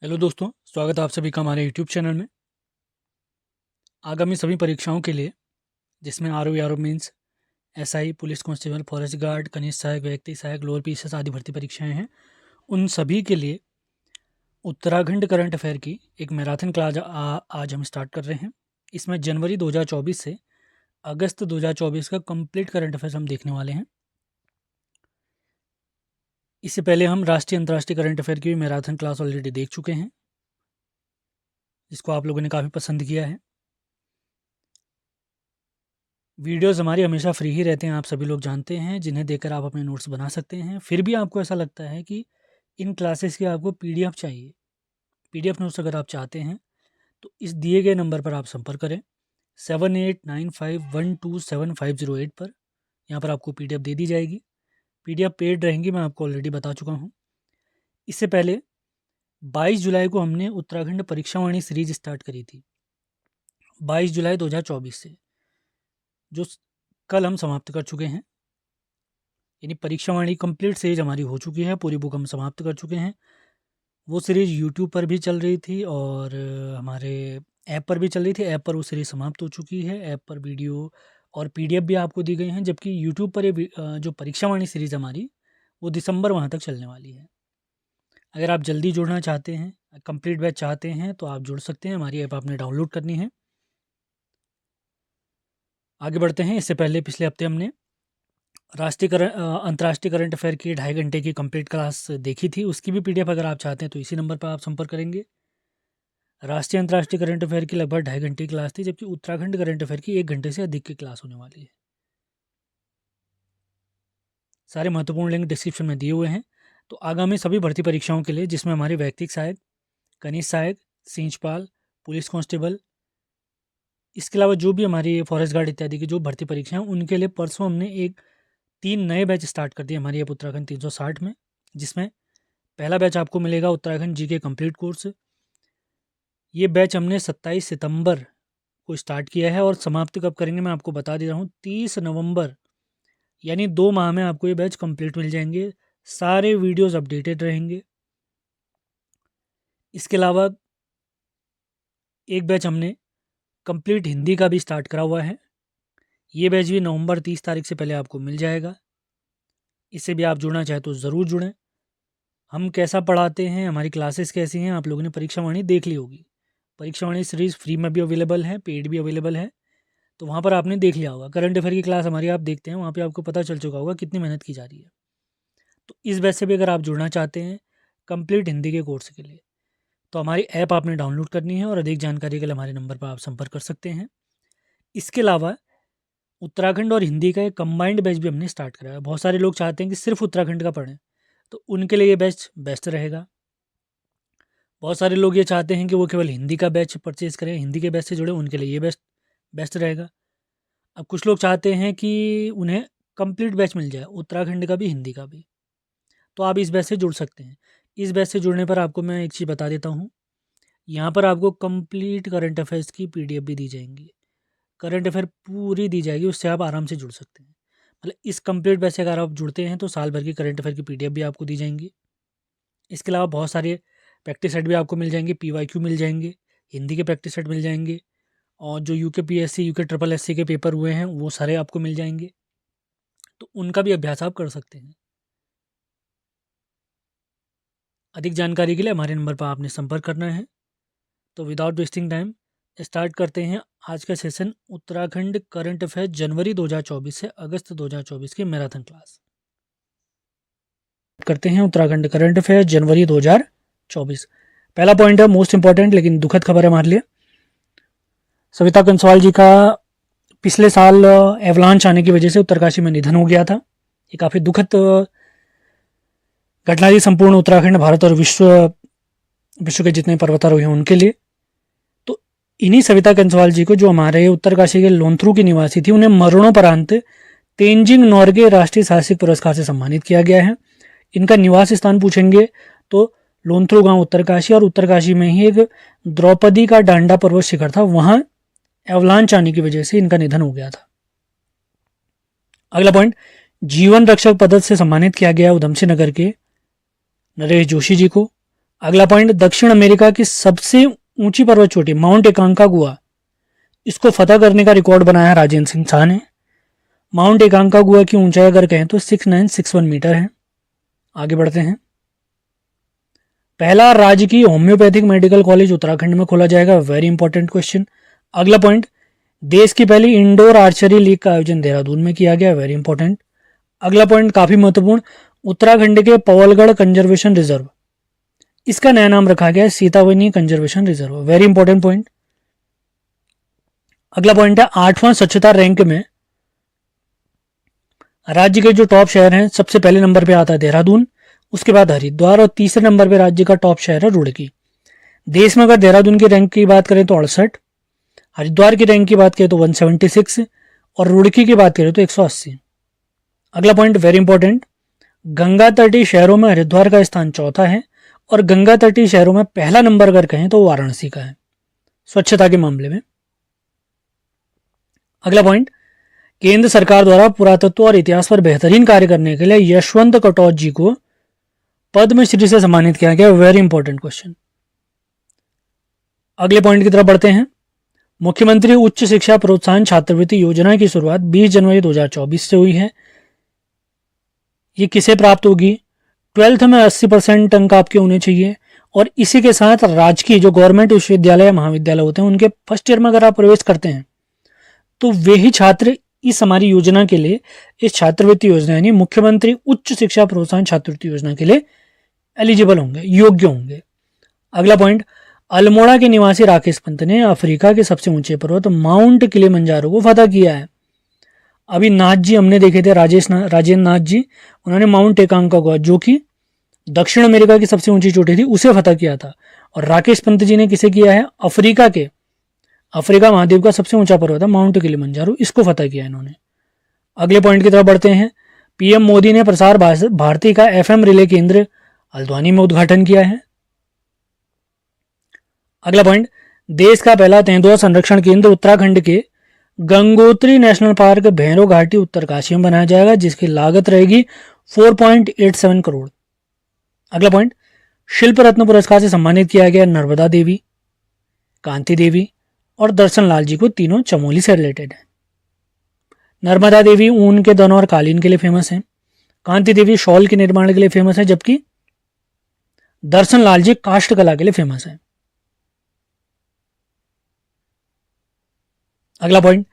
Hello दोस्तों, स्वागत है आप सभी का हमारे यूट्यूब चैनल में। आगामी सभी परीक्षाओं के लिए, जिसमें R means SI, police constable, forest guard, कनिष्ठ सहायक, व्यक्ति सहायक, लोअर पीसीएस आदि भर्ती परीक्षाएं हैं, उन सभी के लिए उत्तराखंड करंट अफेयर की एक मैराथन क्लास आज हम स्टार्ट कर रहे हैं। इसमें जनवरी 2024 से अगस्त 2024 का कंप्लीट करंट अफेयर्स हम देखने वाले हैं। इससे पहले हम राष्ट्रीय अंतर्राष्ट्रीय करंट अफेयर की भी मैराथन क्लास ऑलरेडी देख चुके हैं, जिसको आप लोगों ने काफ़ी पसंद किया है। वीडियोज़ हमारी हमेशा फ्री ही रहते हैं, आप सभी लोग जानते हैं, जिन्हें देखकर आप अपने नोट्स बना सकते हैं। फिर भी आपको ऐसा लगता है कि इन क्लासेस की आपको पीडीएफ चाहिए, पीडीएफ नोट्स अगर आप चाहते हैं तो इस दिए गए नंबर पर आप संपर्क करें 7895127508 पर। यहाँ पर आपको पीडीएफ दे दी जाएगी। पीडीएफ पेड रहेंगी, मैं आपको ऑलरेडी बता चुका हूँ। इससे पहले 22 जुलाई को हमने उत्तराखंड परीक्षावाणी सीरीज स्टार्ट करी थी, 22 जुलाई 2024 से, जो कल हम समाप्त कर चुके हैं। यानी परीक्षावाणी कंप्लीट सीरीज हमारी हो चुकी है, पूरी बुक हम समाप्त कर चुके हैं। वो सीरीज़ यूट्यूब पर भी चल रही थी और हमारे ऐप पर भी चल रही थी। ऐप पर वो सीरीज़ समाप्त हो चुकी है। ऐप पर वीडियो और पीडीएफ भी आपको दी गई हैं, जबकि यूट्यूब पर ये जो परीक्षावाणी सीरीज़ हमारी, वो दिसंबर वहाँ तक चलने वाली है। अगर आप जल्दी जुड़ना चाहते हैं, कंप्लीट बैच चाहते हैं, तो आप जुड़ सकते हैं। हमारी ऐप आपने डाउनलोड करनी है। आगे बढ़ते हैं। इससे पहले पिछले हफ्ते हमने अंतर्राष्ट्रीय करंट अफेयर की 2.5 घंटे की कंप्लीट क्लास देखी थी। उसकी भी पीडीएफ अगर आप चाहते हैं तो इसी नंबर पर आप संपर्क करेंगे। राष्ट्रीय अंतर्राष्ट्रीय करंट अफेयर की लगभग 2.5 घंटे की क्लास थी, जबकि उत्तराखंड करंट अफेयर की 1 घंटे से अधिक की क्लास होने वाली है। सारे महत्वपूर्ण लिंक डिस्क्रिप्शन में दिए हुए हैं। तो आगामी सभी भर्ती परीक्षाओं के लिए, जिसमें हमारे व्यक्तिक सहायक, कनिष्ठ सहायक, सींचपाल, पुलिस कांस्टेबल, इसके अलावा जो भी हमारी फॉरेस्ट गार्ड इत्यादि की जो भर्ती परीक्षाएं हैं, उनके लिए परसों हमने 3 नए बैच स्टार्ट कर दिए हमारी ऐप उत्तराखंड 360 में। जिसमें पहला बैच आपको मिलेगा उत्तराखंड जी के कम्प्लीट कोर्स। ये बैच हमने 27 सितंबर को स्टार्ट किया है और समाप्त कब करेंगे मैं आपको बता दे रहा हूँ, 30 नवंबर, यानी 2 माह में आपको ये बैच कंप्लीट मिल जाएंगे। सारे वीडियोस अपडेटेड रहेंगे। इसके अलावा एक बैच हमने कंप्लीट हिंदी का भी स्टार्ट करा हुआ है। ये बैच भी नवंबर 30 तारीख से पहले आपको मिल जाएगा। इससे भी आप जुड़ना चाहे तो ज़रूर जुड़ें। हम कैसा पढ़ाते हैं, हमारी क्लासेस कैसी हैं, आप लोगों ने परीक्षावाणी देख ली होगी। परीक्षावाणी सीरीज़ फ्री में भी अवेलेबल है, पेड भी अवेलेबल है, तो वहाँ पर आपने देख लिया होगा। करंट अफेयर की क्लास हमारी आप देखते हैं, वहाँ पे आपको पता चल चुका होगा कितनी मेहनत की जा रही है। तो इस बैच से भी अगर आप जुड़ना चाहते हैं कंप्लीट हिंदी के कोर्स के लिए, तो हमारी ऐप आपने डाउनलोड करनी है और अधिक जानकारी के लिए हमारे नंबर पर आप संपर्क कर सकते हैं। इसके अलावा उत्तराखंड और हिंदी का एक कंबाइंड बैच भी हमने स्टार्ट करा है। बहुत सारे लोग चाहते हैं कि सिर्फ उत्तराखंड का पढ़ें, तो उनके लिए ये बैच बेस्ट रहेगा। बहुत सारे लोग ये चाहते हैं कि वो केवल हिंदी का बैच परचेज़ करें, हिंदी के बैच से जुड़े, उनके लिए ये बेस्ट रहेगा। अब कुछ लोग चाहते हैं कि उन्हें कंप्लीट बैच मिल जाए, उत्तराखंड का भी हिंदी का भी, तो आप इस बैच से जुड़ सकते हैं। इस बैच से जुड़ने पर आपको मैं एक चीज़ बता देता हूँ, यहाँ पर आपको कंप्लीट करंट अफेयर्स की पीडीएफ भी दी जाएंगी, करंट अफेयर पूरी दी जाएगी, उससे आप आराम से जुड़ सकते हैं। मतलब इस कंप्लीट बैच से अगर आप जुड़ते हैं तो साल भर की करंट अफेयर की पीडीएफ भी आपको दी जाएंगी। इसके अलावा बहुत सारे प्रैक्टिस सेट भी आपको मिल जाएंगे, पीवाईक्यू मिल जाएंगे, हिंदी के प्रैक्टिस सेट मिल जाएंगे, और जो यूके ट्रिपल एससी के पेपर हुए हैं वो सारे आपको मिल जाएंगे, तो उनका भी अभ्यास आप कर सकते हैं। अधिक जानकारी के लिए हमारे नंबर पर आपने संपर्क करना है। तो विदाउट वेस्टिंग टाइम स्टार्ट करते हैं आज का सेशन, उत्तराखंड करंट अफेयर जनवरी 2024 से अगस्त 2024 की मैराथन क्लास करते हैं। उत्तराखंड करंट अफेयर जनवरी 2024। पहला पॉइंट है मोस्ट इंपॉर्टेंट लेकिन दुखद खबर है हमारे लिए। सविता कंसवाल जी का पिछले साल एवलांच आने की वजह से उत्तरकाशी में निधन हो गया था। ये काफ़ी दुखद घटना थी संपूर्ण उत्तराखंड, भारत और विश्व के जितने पर्वतारोही हैं उनके लिए। तो इन्हीं सविता कंसवाल जी को, जो हमारे उत्तरकाशी के लोंथरू की निवासी थी, उन्हें मरणोपरांत तेंजिंग नॉर्गे राष्ट्रीय साहसिक पुरस्कार से सम्मानित किया गया है। इनका निवास स्थान पूछेंगे तो लोंथरू गांव उत्तरकाशी, और उत्तरकाशी में ही एक द्रौपदी का डांडा पर्वत शिखर था, वहां एवलांच आने की वजह से इनका निधन हो गया था। अगला पॉइंट, जीवन रक्षक पदक से सम्मानित किया गया उधमसिंह नगर के नरेश जोशी जी को। अगला पॉइंट, दक्षिण अमेरिका की सबसे ऊंची पर्वत चोटी माउंट एकांकागुआ, इसको फतह करने का रिकॉर्ड बनाया राजेंद्र सिंह शाह ने। माउंट एकांकागुआ की ऊंचाई अगर कहें तो 6961 मीटर है। आगे बढ़ते हैं। पहला राजकीय होम्योपैथिक मेडिकल कॉलेज उत्तराखंड में खोला जाएगा, वेरी इंपॉर्टेंट क्वेश्चन। अगला पॉइंट, देश की पहली इंडोर आर्चरी लीग का आयोजन देहरादून में किया गया, वेरी इंपॉर्टेंट। अगला पॉइंट काफी महत्वपूर्ण, उत्तराखंड के पवलगढ़ कंजर्वेशन रिजर्व, इसका नया नाम रखा गया है Sitavani conservation reserve, very important point. अगला पॉइंट है 8वां स्वच्छता रैंक में राज्य के जो टॉप शहर हैं, सबसे पहले नंबर पे आता है देहरादून, उसके बाद हरिद्वार और तीसरे नंबर पे राज्य का टॉप शहर है रुड़की। देश में अगर देहरादून की रैंक की बात करें तो 68, हरिद्वार की रैंक की बात करें तो 176 और रुड़की की बात करें तो 180। अगला पॉइंट वेरी इंपॉर्टेंट, गंगा तटीय शहरों में हरिद्वार का स्थान चौथा है और गंगा तटीय शहरों में पहला नंबर अगर कहें तो वाराणसी का है स्वच्छता के मामले में। अगला पॉइंट, केंद्र सरकार द्वारा पुरातत्व और इतिहास पर बेहतरीन कार्य करने के लिए यशवंत कटौच जी को पद्मश्री से सम्मानित किया गया, वेरी इंपॉर्टेंट क्वेश्चन। अगले पॉइंट की तरफ बढ़ते हैं। मुख्यमंत्री उच्च शिक्षा प्रोत्साहन छात्रवृत्ति योजना की शुरुआत 20 जनवरी 2024 से हुई है। ये किसे प्राप्त होगी? 12th में 80% अंक आपके होने चाहिए और इसी के साथ राजकीय जो गवर्नमेंट विश्वविद्यालय या महाविद्यालय होते हैं उनके फर्स्ट ईयर में अगर आप प्रवेश करते हैं तो वे ही छात्र इस हमारी योजना के लिए, इस छात्रवृत्ति योजना यानी मुख्यमंत्री उच्च शिक्षा प्रोत्साहन छात्रवृत्ति योजना के लिए एलिजिबल होंगे, योग्य होंगे। अगला पॉइंट, अल्मोड़ा के निवासी राकेश पंत ने अफ्रीका के सबसे ऊंचे पर्वत माउंट किलिमंजारो को फतह किया है। अभी नाथ जी हमने देखे थे, राजेंद्र नाथ जी, उन्होंने माउंट एकांकागुआ जो कि दक्षिण अमेरिका की सबसे ऊंची चोटी थी उसे फतह किया था। और राकेश पंत जी ने किसे किया है? अफ्रीका महाद्वीप का सबसे ऊंचा पर्वत है माउंट किलिमंजारो, इसको फतह किया इन्होंने। अगले पॉइंट की तरफ बढ़ते हैं। पीएम मोदी ने प्रसार भारती का एफएम रिले केंद्र हल्द्वानी में उद्घाटन किया है। अगला पॉइंट, देश का पहला तेंदुआ संरक्षण केंद्र उत्तराखंड के गंगोत्री नेशनल पार्क भैरो घाटी उत्तरकाशी में बनाया जाएगा, जिसकी लागत रहेगी 4.87 करोड़। अगला पॉइंट, शिल्प रत्न पुरस्कार से सम्मानित किया गया नर्मदा देवी, कांति देवी और दर्शन लाल जी को, तीनों चमोली से रिलेटेड है। नर्मदा देवी ऊन के दनों और कालीन के लिए फेमस है, कांति देवी शॉल के निर्माण के लिए फेमस है, जबकि दर्शन लाल जी काष्ठ कला के लिए फेमस है। अगला पॉइंट,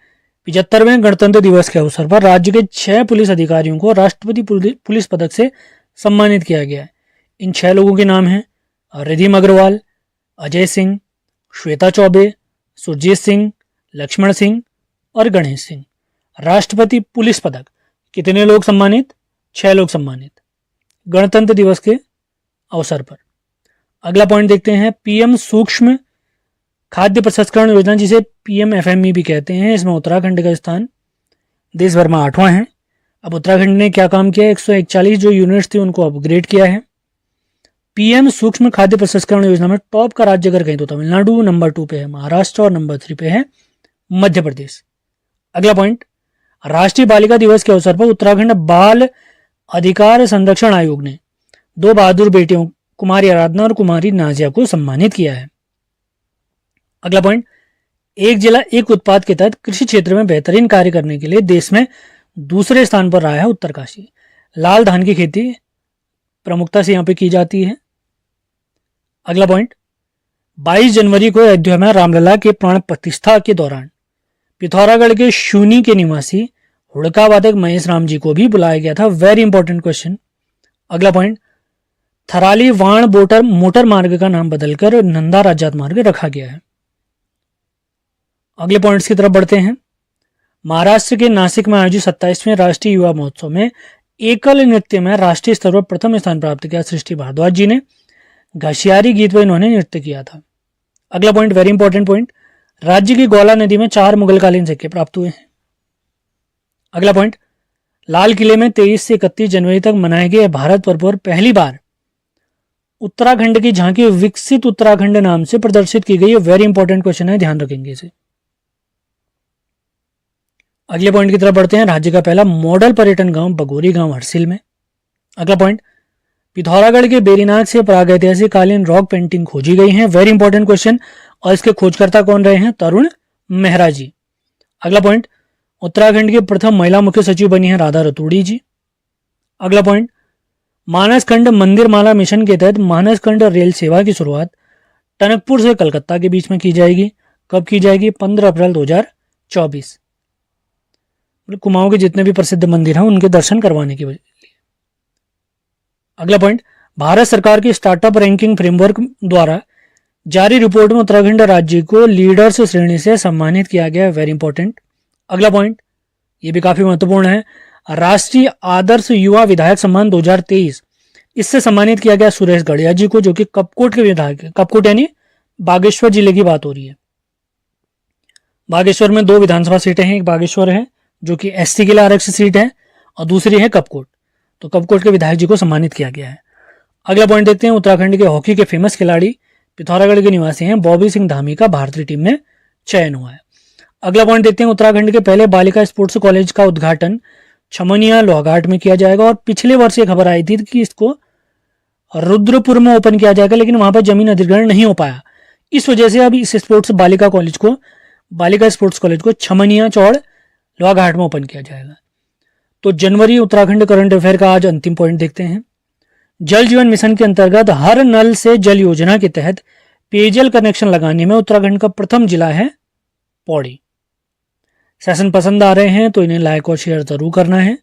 75वें गणतंत्र दिवस के अवसर पर राज्य के 6 पुलिस अधिकारियों को राष्ट्रपति पुलिस पदक से सम्मानित किया गया है। इन 6 लोगों के नाम हैं रिधिम अग्रवाल, अजय सिंह, श्वेता चौबे, सुरजीत सिंह, लक्ष्मण सिंह और गणेश सिंह। राष्ट्रपति पुलिस पदक कितने लोग सम्मानित? 6 लोग सम्मानित गणतंत्र दिवस के अवसर पर। अगला पॉइंट देखते हैं, पीएम सूक्ष्म खाद्य प्रसंस्करण योजना, जिसे पीएमएफएमई भी कहते हैं, इसमें उत्तराखंड का स्थान देश भर में 8वां है। अब उत्तराखंड ने क्या काम किया? 141 जो यूनिट्स थी उनको अपग्रेड किया है। पीएम सूक्ष्म खाद्य प्रसंस्करण योजना में टॉप का राज्य अगर कहें तो तमिलनाडु, नंबर 2 पे है महाराष्ट्र और नंबर 3 पे है मध्य प्रदेश। अगला पॉइंट, राष्ट्रीय बालिका दिवस के अवसर पर उत्तराखंड बाल अधिकार संरक्षण आयोग ने 2 बहादुर बेटियों कुमारी आराधना और कुमारी नाजिया को सम्मानित किया है। अगला पॉइंट, एक जिला एक उत्पाद के तहत कृषि क्षेत्र में बेहतरीन कार्य करने के लिए देश में दूसरे स्थान पर रहा है उत्तरकाशी। लाल धान की खेती प्रमुखता से यहां पे की जाती है। अगला पॉइंट, 22 जनवरी को अयोध्या में रामलला के प्राण प्रतिष्ठा के दौरान पिथौरागढ़ के शूनी के निवासी हुड़का वादक महेश राम जी को भी बुलाया गया था, वेरी इंपॉर्टेंट क्वेश्चन। अगला पॉइंट, थराली वाण मोटर मार्ग का नाम बदलकर नंदा राजात मार्ग रखा गया है। अगले पॉइंट्स की तरफ बढ़ते हैं। महाराष्ट्र के नासिक में आयोजित 27वें राष्ट्रीय युवा महोत्सव में एकल नृत्य में राष्ट्रीय स्तर पर प्रथम स्थान प्राप्त किया सृष्टि भारद्वाज जी ने। घसियारी गीत पर इन्होंने नृत्य किया था। अगला पॉइंट वेरी इंपॉर्टेंट पॉइंट, राज्य की ग्वाला नदी में 4 मुगलकालीन सिक्के प्राप्त हुए हैं। अगला पॉइंट, लाल किले में 23 से 31 जनवरी तक मनाए गए भारत पर्व पर पहली बार उत्तराखंड की झांकी विकसित उत्तराखंड नाम से प्रदर्शित की गई है, वेरी इंपॉर्टेंट क्वेश्चन है, ध्यान रखेंगे इसे। अगले पॉइंट की तरफ बढ़ते हैं। राज्य का पहला मॉडल पर्यटन गांव बगोरी गांव हरसिल में। अगला पॉइंट, पिथौरागढ़ के बेरीनाग से प्रागैतिहासिक कालीन रॉक पेंटिंग खोजी गई है। Very important question. और इसके खोजकर्ता कौन रहे हैं? तरुण मेहरा जी। अगला पॉइंट, उत्तराखंड की प्रथम महिला मुख्य सचिव बनी है राधा रतूड़ी जी। अगला पॉइंट, मानसखंड मंदिर माला मिशन के तहत मानसखंड रेल सेवा की शुरुआत टनकपुर से कलकत्ता के बीच में की जाएगी। कब की जाएगी? 15 अप्रैल 2024। कुमाऊं के जितने भी प्रसिद्ध मंदिर हैं उनके दर्शन करवाने की वजह। अगला पॉइंट, भारत सरकार की स्टार्टअप रैंकिंग फ्रेमवर्क द्वारा जारी रिपोर्ट में उत्तराखंड राज्य को लीडर्स श्रेणी से सम्मानित किया गया है। Very important. अगला पॉइंट, ये भी काफी महत्वपूर्ण है, राष्ट्रीय आदर्श युवा विधायक सम्मान 2023, इससे सम्मानित किया गया सुरेश गड़िया जी को, जो कि कपकोट के विधायक है। कपकोट यानी बागेश्वर जिले की बात हो रही है। बागेश्वर में 2 विधानसभा सीटें हैं, एक बागेश्वर है जो कि एसटी के लिए आरक्षित सीट है और दूसरी है कपकोट। तो कपकोट के विधायक जी को सम्मानित किया गया है। अगला पॉइंट देखते हैं, उत्तराखंड के हॉकी के फेमस खिलाड़ी पिथौरागढ़ के निवासी हैं बॉबी सिंह धामी का भारतीय टीम में चयन हुआ है। अगला पॉइंट देखते हैं, उत्तराखंड के पहले बालिका स्पोर्ट्स कॉलेज का उद्घाटन छमनिया लोहाघाट में किया जाएगा। और पिछले वर्ष ये खबर आई थी कि इसको रुद्रपुर में ओपन किया जाएगा, लेकिन वहां पर जमीन अधिग्रहण नहीं हो पाया। इस वजह से अब इस बालिका स्पोर्ट्स कॉलेज को छमनिया चौड़ लोहाघाट में ओपन किया जाएगा। तो जनवरी उत्तराखंड करंट अफेयर का आज अंतिम पॉइंट देखते हैं। जल जीवन मिशन के अंतर्गत हर नल से जल योजना के तहत पेयजल कनेक्शन लगाने में उत्तराखंड का प्रथम जिला है पौड़ी। सेशन पसंद आ रहे हैं तो इन्हें लाइक और शेयर जरूर करना है।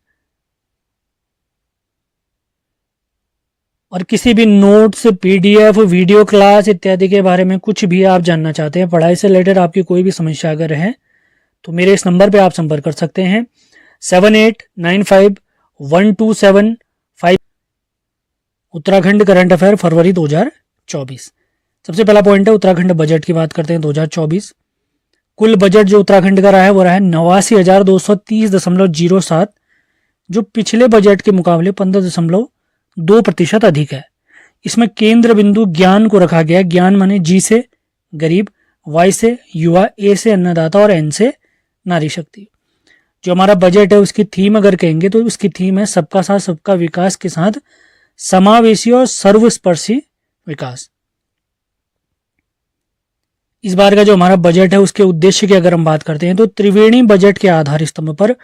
और किसी भी नोट्स, पीडीएफ, वीडियो क्लास इत्यादि के बारे में कुछ भी आप जानना चाहते हैं, पढ़ाई से रिलेटेड आपकी कोई भी समस्या अगर है तो मेरे इस नंबर पे आप संपर्क कर सकते हैं 78951275। उत्तराखंड करंट अफेयर फरवरी 2024। सबसे पहला पॉइंट है, उत्तराखंड बजट की बात करते हैं 2024। कुल बजट जो उत्तराखंड का रहा है वो रहा है 89,230.07, जो पिछले बजट के मुकाबले 15.2% अधिक है। इसमें केंद्र बिंदु ज्ञान को रखा गया। ज्ञान माने जी से गरीब, वाई से युवा, ए से अन्नदाता और एन से नारी शक्ति। जो हमारा बजट है उसकी थीम अगर कहेंगे तो उसकी थीम है सबका साथ सबका विकास के साथ समावेशी और सर्वस्पर्शी विकास। इस बार का जो हमारा बजट है उसके उद्देश्य की अगर हम बात करते हैं तो त्रिवेणी बजट के आधार स्तंभ पर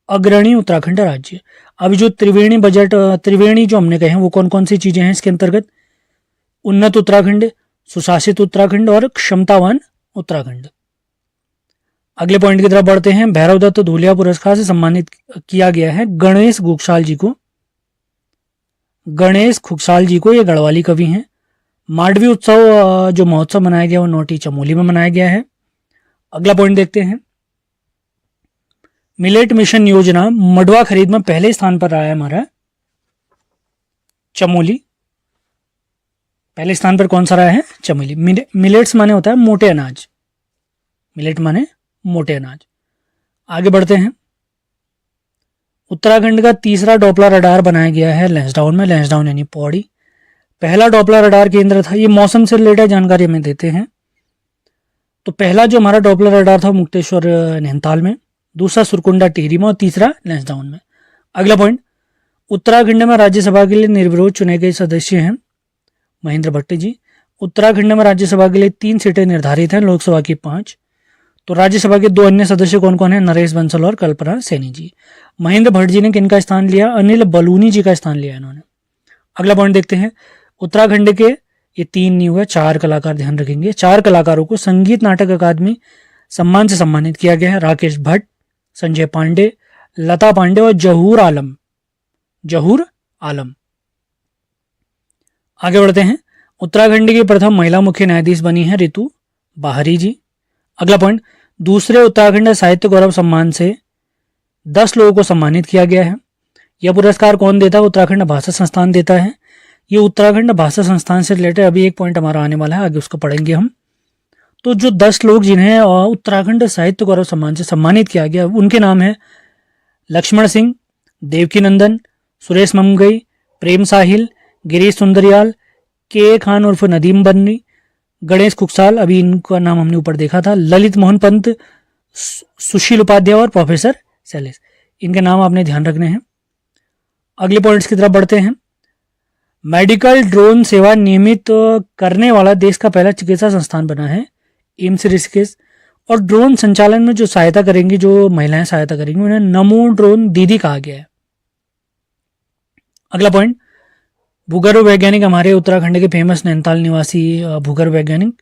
अग्रणी उत्तराखंड राज्य। अभी जो त्रिवेणी जो हमने कहे हैं वो कौन कौन सी चीजें हैं इसके अंतर्गत? उन्नत उत्तराखंड, सुशासित उत्तराखंड और क्षमतावान उत्तराखंड। अगले पॉइंट की तरफ बढ़ते हैं। भैरव दत्त धूलिया पुरस्कार से सम्मानित किया गया है गणेश खुगसाल जी को। गणेश खुगसाल जी को ये गढ़वाली कवि हैं। मांडवी उत्सव जो महोत्सव मनाया गया वो नोटी चमोली में मनाया गया है। अगला पॉइंट देखते हैं, मिलेट मिशन योजना मडवा खरीद में पहले स्थान पर रहा है हमारा चमोली। पहले स्थान पर कौन सा रहा है? चमोली। मिलेट्स माने होता है मोटे अनाज, मिलेट माने मोटे अनाज। आगे बढ़ते हैं, उत्तराखंड का तीसरा डॉपलर रडार बनाया गया है लैंसडाउन में। लैंसडाउन यानी पौड़ी। पहला डॉपलर रडार केंद्र था, ये मौसम से रिलेटेड जानकारी हमें देते हैं। तो पहला जो हमारा डॉपलर रडार था मुक्तेश्वर नैनीताल में, दूसरा सुरकुंडा टिहरी में और तीसरा लैंसडाउन में। अगला पॉइंट, उत्तराखंड में राज्यसभा के लिए निर्विरोध चुने गए सदस्य हैं महेंद्र भट्ट जी। उत्तराखंड में राज्यसभा के लिए 3 सीटें निर्धारित हैं, लोकसभा की 5। तो राज्यसभा के 2 अन्य सदस्य कौन कौन है? नरेश बंसल और कल्पना सैनी जी। महेंद्र भट्ट जी ने किनका स्थान लिया? अनिल बलूनी जी का स्थान लिया इन्होंने। अगला पॉइंट देखते हैं, उत्तराखंड के ये 3 नहीं हुए, 4 कलाकार ध्यान रखेंगे। 4 कलाकारों को संगीत नाटक अकादमी सम्मान से सम्मानित किया गया है। राकेश भट्ट, संजय पांडे, लता पांडे और जहूर आलम। आगे बढ़ते हैं, उत्तराखंड की प्रथम महिला मुख्य न्यायाधीश बनी है रितु बाहरी जी। अगला पॉइंट, दूसरे उत्तराखंड साहित्य गौरव सम्मान से 10 लोगों को सम्मानित किया गया है। यह पुरस्कार कौन देता है? उत्तराखंड भाषा संस्थान देता है। ये उत्तराखंड भाषा संस्थान से रिलेटेड अभी एक पॉइंट हमारा आने वाला है, आगे उसको पढ़ेंगे हम। तो जो 10 लोग जिन्हें उत्तराखंड साहित्य गौरव सम्मान से सम्मानित किया गया उनके नाम है लक्ष्मण सिंह, देवकी नंदन, सुरेश ममगई, प्रेम साहिल, गिरीश सुंदरियाल, के खान उर्फ नदीम बन्नी, गणेश खुगसाल, अभी इनका नाम हमने ऊपर देखा था, ललित मोहन पंत, सुशील उपाध्याय और प्रोफेसर शैलेश। इनके नाम आपने ध्यान रखने हैं। अगले पॉइंट्स की तरफ बढ़ते हैं। मेडिकल ड्रोन सेवा नियमित करने वाला देश का पहला चिकित्सा संस्थान बना है एम्स ऋषिकेश। और ड्रोन संचालन में जो सहायता करेंगी, जो महिलाएं सहायता करेंगी, उन्हें नमो ड्रोन दीदी कहा गया है। अगला पॉइंट, भूगर्भ वैज्ञानिक हमारे उत्तराखंड के फेमस नैनीताल निवासी भूगर्भ वैज्ञानिक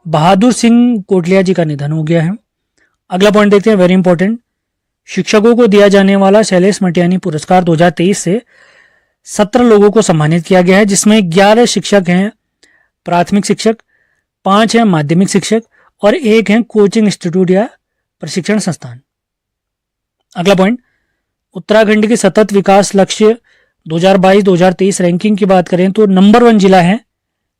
बहादुर सिंह कोटलिया जी का निधन हो गया है। अगला पॉइंट देखते हैं, वेरी इंपॉर्टेंट, शिक्षकों को दिया जाने वाला शैलेश मटियानी पुरस्कार 2023 से 17 लोगों को सम्मानित किया गया है, जिसमें 11 शिक्षक हैं प्राथमिक शिक्षक, 5 हैं माध्यमिक शिक्षक और 1 है कोचिंग इंस्टीट्यूट या प्रशिक्षण संस्थान। अगला पॉइंट, उत्तराखंड के सतत विकास लक्ष्य 2022-2023 रैंकिंग की बात करें तो नंबर 1 जिला है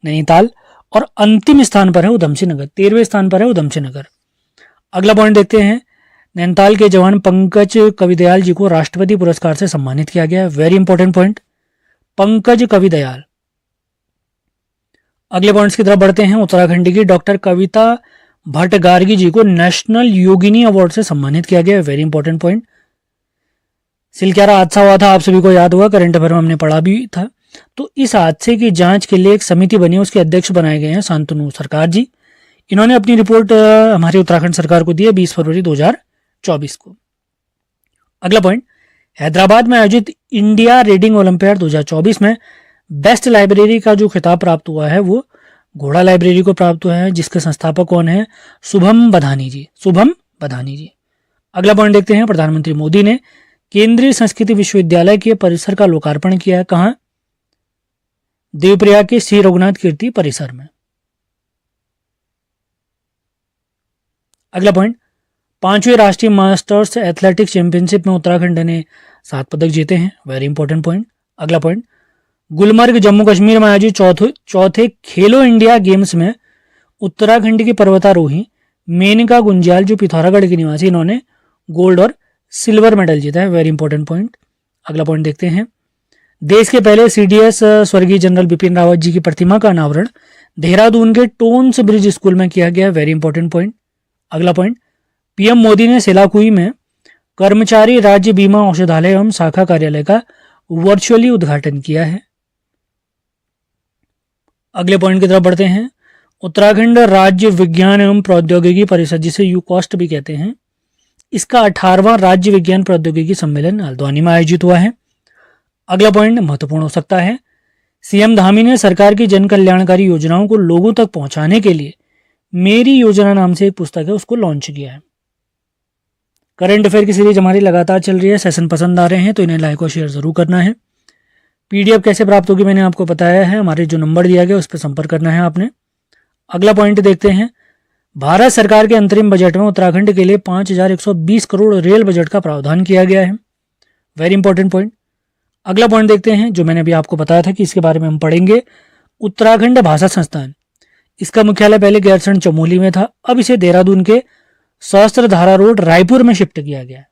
नैनीताल और अंतिम स्थान पर है उधमसिंह नगर, 13वें स्थान पर है उधमसिंह नगर। अगला पॉइंट देखते हैं, नैनीताल के जवान पंकज कविदयाल जी को राष्ट्रपति पुरस्कार से सम्मानित किया गया है। Very important point, Pankaj Kavidayal. अगले पॉइंट्स की तरफ बढ़ते हैं, उत्तराखंड की डॉक्टर कविता भट्ट गार्गी जी को नेशनल योगिनी अवार्ड से सम्मानित किया गया है। वेरी इंपॉर्टेंट पॉइंट, सिलक्यारा हादसा हुआ था, आप सभी को याद होगा, करंट अफेयर में हमने पढ़ा भी था। तो इस हादसे की जांच के लिए एक समिति बनी, उसके अध्यक्ष बनाए गए हैं शांतनु सरकार जी। इन्होंने अपनी रिपोर्ट हमारी उत्तराखंड सरकार को दी है 20 फरवरी 2024 को। अगला पॉइंट, हैदराबाद में आयोजित इंडिया रीडिंग ओलंपियाड 2024 में बेस्ट लाइब्रेरी का जो खिताब प्राप्त हुआ है वो घोड़ा लाइब्रेरी को प्राप्त हुआ है, जिसके संस्थापक कौन है, शुभम बधानी जी, शुभम बधानी जी। अगला पॉइंट देखते हैं, प्रधानमंत्री मोदी ने केंद्रीय संस्कृति विश्वविद्यालय के परिसर का लोकार्पण किया है, कहां, देवप्रयाग के श्री रघुनाथ कीर्ति परिसर में। अगला पॉइंट, 5वें राष्ट्रीय मास्टर्स एथलेटिक्स चैंपियनशिप में उत्तराखंड ने 7 पदक जीते हैं। Very important point. अगला पॉइंट, गुलमर्ग जम्मू कश्मीर में आयोजित चौथे खेलो इंडिया गेम्स में उत्तराखंड की पर्वतारोही मेनका गुंजाल जो पिथौरागढ़ की निवासी, इन्होंने गोल्ड और सिल्वर मेडल जीता है। Very important point. अगला पॉइंट देखते हैं, देश के पहले सीडीएस स्वर्गीय जनरल बिपिन रावत जी की प्रतिमा का अनावरण देहरादून के टोन्स ब्रिज स्कूल में किया गया। Very important point. अगला पॉइंट, पीएम मोदी ने सेलाकुई में कर्मचारी राज्य बीमा औषधालय एवं शाखा कार्यालय का वर्चुअली उद्घाटन किया है। अगले पॉइंट की तरफ बढ़ते हैं, उत्तराखंड राज्य विज्ञान एवं प्रौद्योगिकी परिषद, जिसे यूकॉस्ट भी कहते हैं, इसका 18वां राज्य विज्ञान प्रौद्योगिकी सम्मेलन हल्द्वानी में आयोजित हुआ है। अगला पॉइंट महत्वपूर्ण हो सकता है, सीएम धामी ने सरकार की जन कल्याणकारी योजनाओं को लोगों तक पहुंचाने के लिए मेरी योजना नाम से एक पुस्तक है, उसको लॉन्च किया है। करंट अफेयर की सीरीज हमारी लगातार चल रही है, सेशन पसंद आ रहे हैं तो इन्हें लाइक और शेयर जरूर करना है। पीडीएफ कैसे प्राप्त होगी मैंने आपको बताया है, हमारे जो नंबर दिया गया उस पर संपर्क करना है आपने। अगला पॉइंट देखते हैं, भारत सरकार के अंतरिम बजट में उत्तराखंड के लिए 5120 करोड़ रेल बजट का प्रावधान किया गया है। Very important point. अगला पॉइंट देखते हैं, जो मैंने अभी आपको बताया था कि इसके बारे में हम पढ़ेंगे, उत्तराखंड भाषा संस्थान, इसका मुख्यालय पहले गैरसैंण चमोली में था, अब इसे देहरादून के सहस्त्रधारा रोड रायपुर में शिफ्ट किया गया है।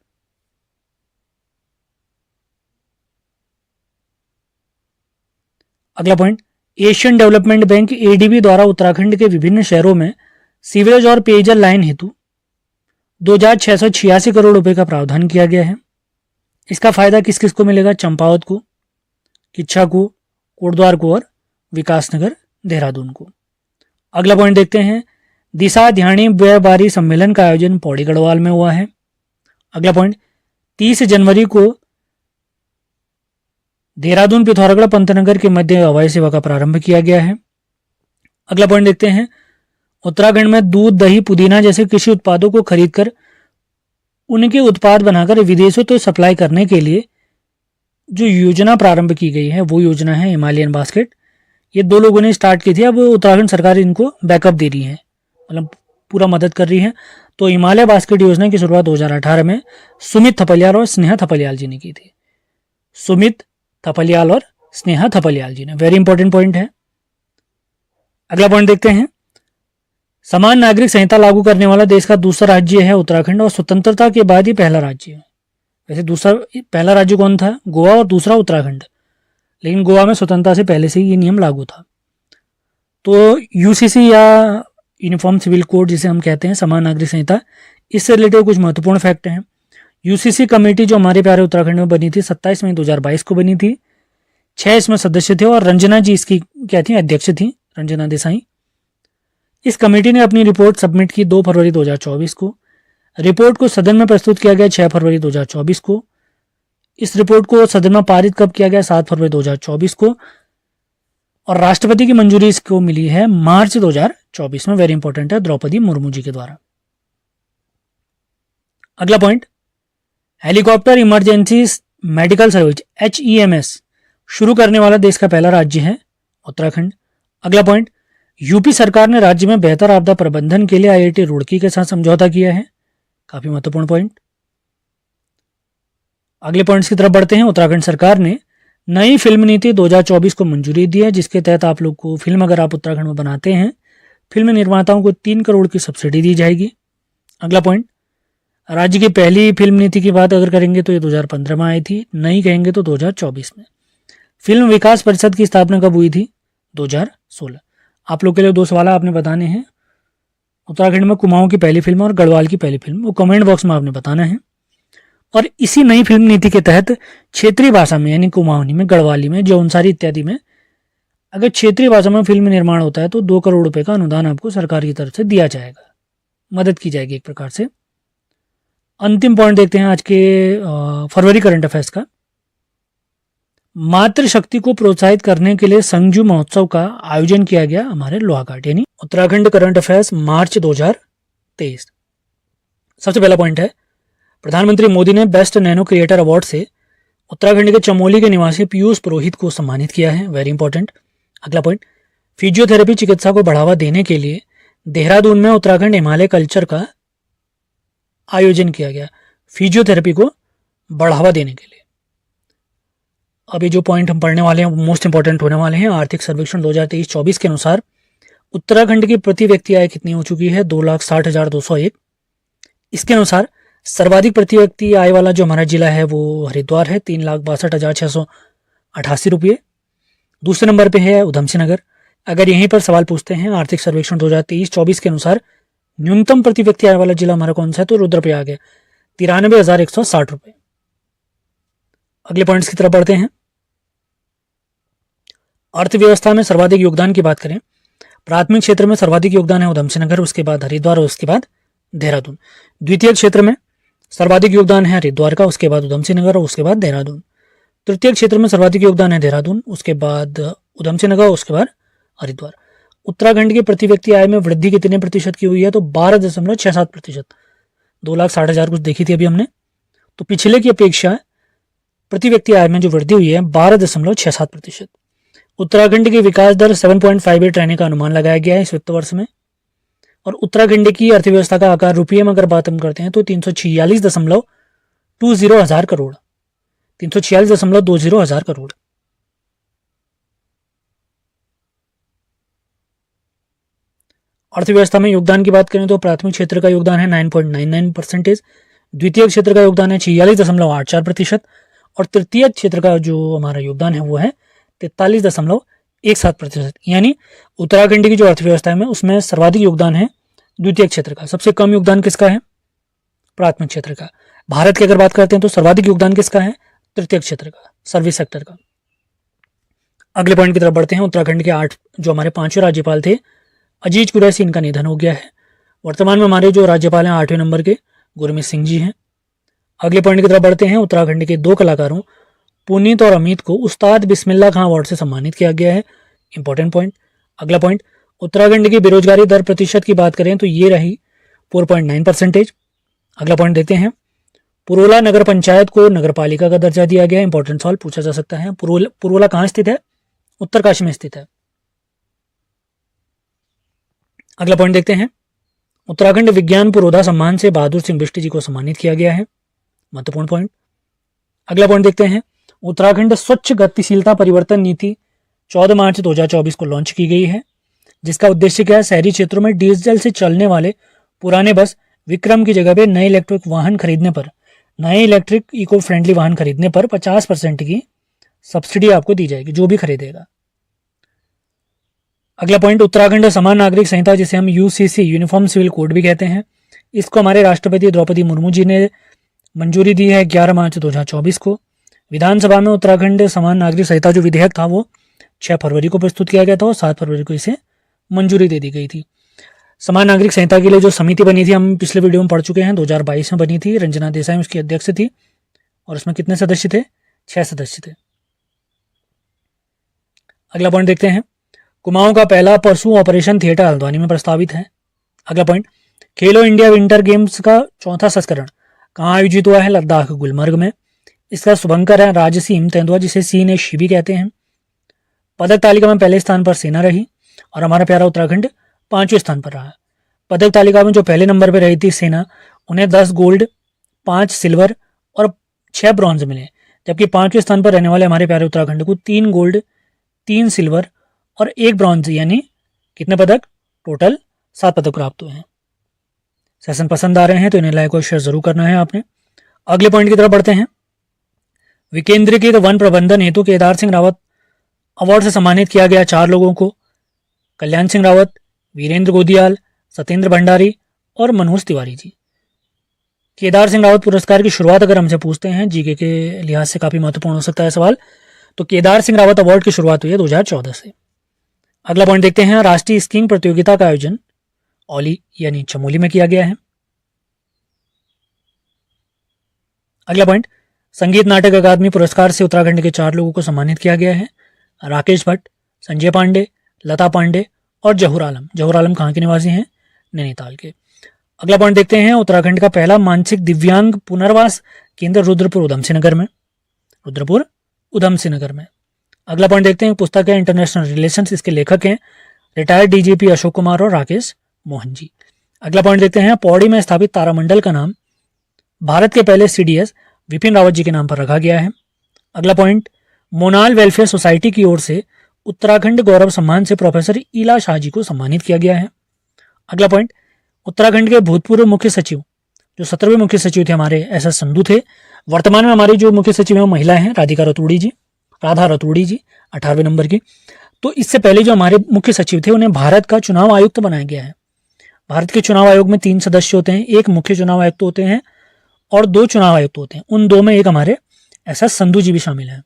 अगला point, Asian development bank ADB द्वारा उत्तराखंड के विभिन्न शहरों में सीवरेज और पेयजल लाइन हेतु 2686 करोड़ रुपए का प्रावधान किया गया है। इसका फायदा किस किस को मिलेगा, चंपावत को, किच्छा को, कोटद्वार को और विकासनगर देहरादून को। अगला पॉइंट देखते हैं, दिशा ध्यानी व्यापारी सम्मेलन का आयोजन पौड़ी गढ़वाल में हुआ है। अगला पॉइंट, 30 जनवरी को देहरादून पिथौरागढ़ पंतनगर के मध्य हवाई सेवा का प्रारंभ किया गया है। अगला पॉइंट देखते हैं, उत्तराखंड में दूध, दही, पुदीना जैसे कृषि उत्पादों को खरीदकर उनके उत्पाद बनाकर विदेशों तक सप्लाई करने के लिए जो योजना प्रारंभ की गई है वो योजना है हिमालयन बास्केट। ये 2 लोगों ने स्टार्ट की थी, अब उत्तराखंड सरकार इनको बैकअप दे रही है, मतलब पूरा मदद कर रही है। तो हिमालय बास्केट योजना की शुरुआत 2018 में सुमित थपलियाल और स्नेहा थपलियाल जी ने की थी। सुमित थपलियाल और स्नेहा थपलियाल जी ने। वेरी इंपॉर्टेंट पॉइंट है। अगला पॉइंट देखते हैं, समान नागरिक संहिता लागू करने वाला देश का दूसरा राज्य है उत्तराखंड और स्वतंत्रता के बाद ही पहला राज्य है। वैसे पहला राज्य कौन था, गोवा, और दूसरा उत्तराखंड, लेकिन गोवा में स्वतंत्रता से पहले से ही ये नियम लागू था। तो यूसीसी या यूनिफॉर्म सिविल कोड जिसे हम कहते हैं, समान नागरिक संहिता, इससे रिलेटेड कुछ महत्वपूर्ण फैक्ट हैं। यूसीसी कमेटी जो हमारे प्यारे उत्तराखंड में बनी थी 27 मई 2022 को बनी थी। 6 इसमें सदस्य थे और रंजना जी इसकी क्या थी, अध्यक्ष थी, रंजना देसाई। इस कमेटी ने अपनी रिपोर्ट सबमिट की 2 फरवरी 2024 को। रिपोर्ट को सदन में प्रस्तुत किया गया 6 फरवरी 2024 को। इस रिपोर्ट को सदन में पारित कब किया गया, 7 फरवरी 2024 को। और राष्ट्रपति की मंजूरी इसको मिली है मार्च 2024 में, वेरी इंपॉर्टेंट है, द्रौपदी मुर्मू जी के द्वारा। अगला point, helicopter emergency medical service HEMS शुरू करने वाला देश का पहला राज्य है उत्तराखंड। अगला पॉइंट, यूपी सरकार ने राज्य में बेहतर आपदा प्रबंधन के लिए IIT रुड़की के साथ समझौता किया है, काफी महत्वपूर्ण पॉइंट। अगले पॉइंट्स की तरफ बढ़ते हैं। उत्तराखंड सरकार ने नई फिल्म नीति 2024 को मंजूरी दी है, जिसके तहत आप लोग को फिल्म अगर आप उत्तराखंड में बनाते हैं, फिल्म निर्माताओं को 3 करोड़ की सब्सिडी दी जाएगी। अगला पॉइंट, राज्य की पहली फिल्म नीति की बात अगर करेंगे तो ये 2015 में आई थी, नहीं कहेंगे तो 2024 में। फिल्म विकास परिषद की स्थापना कब हुई थी, 2016। आप लोग के लिए 2 सवाल आपने बताने हैं। उत्तराखंड में कुमाऊं की पहली फिल्म और गढ़वाल की पहली फिल्म, वो कमेंट बॉक्स में आपने बताना है। और इसी नई फिल्म नीति के तहत क्षेत्रीय भाषा में यानी कुमाऊनी में, गढ़वाली में, जौनसारी इत्यादि में अगर क्षेत्रीय भाषा में फिल्म निर्माण होता है तो 2 करोड़ रुपए का अनुदान आपको सरकार की तरफ से दिया जाएगा, मदद की जाएगी एक प्रकार से। अंतिम पॉइंट देखते हैं आज के फरवरी करंट अफेयर्स का। मातृशक्ति को प्रोत्साहित करने के लिए संजू महोत्सव का आयोजन किया गया हमारे लोहाघाट, यानी उत्तराखंड करंट अफेयर्स मार्च 2023। सबसे पहला पॉइंट है, प्रधानमंत्री मोदी ने बेस्ट नैनो क्रिएटर अवार्ड से उत्तराखंड के चमोली के निवासी पीयूष पुरोहित को सम्मानित किया है, वेरी इंपॉर्टेंट। अगला पॉइंट, फिजियोथेरेपी चिकित्सा को बढ़ावा देने के लिए देहरादून में उत्तराखंड हिमालय कल्चर का आयोजन किया गया, फिजियोथेरेपी को बढ़ावा देने के लिए। अभी जो पॉइंट हम पढ़ने वाले हैं वो मोस्ट इंपॉर्टेंट होने वाले हैं। आर्थिक सर्वेक्षण 2023-24 के अनुसार उत्तराखंड की प्रति व्यक्ति आय कितनी हो चुकी है, 2,60,201। इसके अनुसार सर्वाधिक प्रति व्यक्ति आय वाला जो हमारा जिला है वो हरिद्वार है, 3,62,688 रुपये। दूसरे नंबर पे है उधमसिंह नगर। अगर यहीं पर सवाल पूछते हैं आर्थिक सर्वेक्षण 2023-24 के अनुसार न्यूनतम प्रति व्यक्ति आय वाला जिला हमारा कौन सा है, तो रुद्रप्रयाग है, 93,160 रुपये। अगले पॉइंट्स की तरफ बढ़ते हैं। अर्थव्यवस्था में सर्वाधिक योगदान की बात करें, प्राथमिक क्षेत्र में सर्वाधिक योगदान है उधमसिंह नगर, उसके बाद हरिद्वार और उसके बाद देहरादून। द्वितीय क्षेत्र में सर्वाधिक योगदान है हरिद्वार का, उसके बाद उधमसिंह नगर और उसके बाद देहरादून। तृतीय क्षेत्र में सर्वाधिक योगदान है देहरादून, उसके बाद उधमसिंह नगर, उसके बाद हरिद्वार। उत्तराखंड की प्रति व्यक्ति आय में वृद्धि कितने प्रतिशत की हुई है, तो 12.67%। 2,60,000 कुछ देखी थी अभी हमने, तो पिछले की अपेक्षा प्रति व्यक्ति आय में जो वृद्धि हुई है 12.67%। उत्तराखंड की विकास दर 7.58 रहने का अनुमान लगाया गया है इस वित्त वर्ष में। और उत्तराखंड की अर्थव्यवस्था का आकार रुपये में अगर बात हम करते हैं तो 346.20 हजार करोड़, 346.20 हजार करोड़। अर्थव्यवस्था में योगदान की बात करें तो प्राथमिक क्षेत्र का योगदान है 9.99%, द्वितीय क्षेत्र का योगदान है 46.84% और तृतीय क्षेत्र का जो हमारा योगदान है वो है 43.17%। यानी उत्तराखंड की जो अर्थव्यवस्था है उसमें सर्वाधिक योगदान है द्वितीय क्षेत्र का, सबसे कम योगदान किसका है, प्राथमिक क्षेत्र का। भारत की अगर बात करते हैं तो सर्वाधिक योगदान किसका है, तृतीय क्षेत्र का, सर्विस सेक्टर का। अगले पॉइंट की तरफ बढ़ते हैं। उत्तराखंड के 8 जो हमारे 5वें राज्यपाल थे अजीज कुरैशी, इनका निधन हो गया है। वर्तमान में हमारे जो राज्यपाल हैं 8वें नंबर के गुरमीत सिंह जी हैं। अगले पॉइंट की तरफ बढ़ते हैं। उत्तराखंड के 2 कलाकारों पुनीत और अमित को उस्ताद बिस्मिल्लाह खां अवार्ड से सम्मानित किया गया है, इंपॉर्टेंट पॉइंट। अगला पॉइंट, उत्तराखंड की बेरोजगारी दर प्रतिशत की बात करें तो ये रही 4.9%। अगला पॉइंट देखते हैं। पुरोला नगर पंचायत को नगर पालिका का दर्जा दिया गया है, इंपॉर्टेंट सवाल पूछा जा सकता है। पुरोला कहाँ स्थित है, उत्तरकाशी में स्थित है। अगला पॉइंट देखते हैं। उत्तराखंड विज्ञान पुरोधा सम्मान से बहादुर सिंह बिष्ट जी को सम्मानित किया गया है, महत्वपूर्ण पॉइंट। अगला पॉइंट देखते हैं। उत्तराखंड स्वच्छ गतिशीलता परिवर्तन नीति 14 मार्च 2024 को लॉन्च की गई है, जिसका उद्देश्य क्या है, शहरी क्षेत्रों में डीजल से चलने वाले पुराने बस विक्रम की जगह पे नए इलेक्ट्रिक वाहन खरीदने पर, नए इलेक्ट्रिक इको फ्रेंडली वाहन खरीदने पर 50% की सब्सिडी आपको दी जाएगी, जो भी खरीदेगा। अगला पॉइंट, उत्तराखंड समान नागरिक संहिता जिसे हम यूसीसी यूनिफॉर्म सिविल कोड भी कहते हैं, इसको हमारे राष्ट्रपति द्रौपदी मुर्मू जी ने मंजूरी दी है 11 मार्च 2024 को। विधानसभा में उत्तराखंड समान नागरिक संहिता जो विधेयक था वो 6 फरवरी को प्रस्तुत किया गया था और 7 फरवरी को इसे मंजूरी दे दी गई थी। समान नागरिक संहिता के लिए जो समिति बनी थी हम पिछले वीडियो में पढ़ चुके हैं, 2022 में बनी थी। रंजना देसाई उसकी अध्यक्ष थी और उसमें कितने सदस्य थे? 6 सदस्य थे। अगला पॉइंट देखते हैं। कुमाऊं का पहला परसू ऑपरेशन थिएटर हल्द्वानी में प्रस्तावित है। अगला पॉइंट, खेलो इंडिया विंटर गेम्स का 4था संस्करण कहाँ आयोजित हुआ है? लद्दाख गुलमर्ग में। इसका शुभंकर है राजसीम तेंदुआ, जिसे सी ने शिबी कहते हैं। पदक तालिका में पहले स्थान पर सेना रही और हमारा प्यारा उत्तराखंड 5वें स्थान पर रहा। पदक तालिका में जो पहले नंबर पर रही थी सेना, उन्हें 10 गोल्ड, 5 सिल्वर और 6 ब्रॉन्ज मिले, जबकि 5वें स्थान पर रहने वाले हमारे प्यारे उत्तराखंड को 3 गोल्ड, 3 सिल्वर और 1 ब्रॉन्ज, यानी कितने पदक? टोटल 7 पदक प्राप्त हुए हैं। सेशन पसंद आ रहे हैं तो इन्हें लाइक और शेयर जरूर करना है आपने। अगले पॉइंट की तरफ बढ़ते हैं। विकेंद्रीकृत वन प्रबंधन हेतु केदार सिंह रावत अवार्ड से सम्मानित किया गया 4 लोगों को। कल्याण सिंह रावत, वीरेंद्र गोदियाल, सत्येंद्र भंडारी और मनोज तिवारी जी। केदार सिंह रावत पुरस्कार की शुरुआत अगर हमसे पूछते हैं, जीके के लिहाज से काफी महत्वपूर्ण हो सकता है सवाल, तो केदार सिंह रावत अवार्ड की शुरुआत हुई है 2014 से। अगला पॉइंट देखते हैं। राष्ट्रीय स्कीइंग प्रतियोगिता का आयोजन औली यानी चमोली में किया गया है। अगला पॉइंट, संगीत नाटक अकादमी पुरस्कार से उत्तराखंड के 4 लोगों को सम्मानित किया गया है। राकेश भट्ट, संजय पांडे, लता पांडे और जहूर आलम। जहूर आलम कहाँ के निवासी हैं? नैनीताल के। अगला पॉइंट देखते हैं। उत्तराखंड का पहला मानसिक दिव्यांग पुनर्वास केंद्र रुद्रपुर उधमसिंह नगर में। रुद्रपुर उधमसिंह नगर में। अगला पॉइंट देखते हैं। पुस्तक है इंटरनेशनल रिलेशंस, इसके लेखक हैं रिटायर्ड डीजीपी अशोक कुमार और राकेश मोहन जी। अगला पॉइंट देखते हैं। पौड़ी में स्थापित तारामंडल का नाम भारत के पहले सीडीएस विपिन रावत जी के नाम पर रखा गया है। अगला पॉइंट, मोनाल वेलफेयर सोसाइटी की ओर से उत्तराखंड गौरव सम्मान से प्रोफेसर ईला शाह जी को सम्मानित किया गया है। अगला पॉइंट, उत्तराखंड के भूतपूर्व मुख्य सचिव, जो 17वें मुख्य सचिव थे हमारे एस एस संधू थे, वर्तमान में हमारी जो मुख्य सचिव है वो महिला हैं राधा रतूड़ी जी 18वें नंबर की। तो इससे पहले जो हमारे मुख्य सचिव थे उन्हें भारत का चुनाव आयुक्त बनाया गया है। भारत के चुनाव आयोग में 3 सदस्य होते हैं, एक मुख्य चुनाव आयुक्त होते हैं और 2 चुनाव आयुक्त होते हैं। उन 2 में एक हमारे एस एस संधू जी भी शामिल हैं।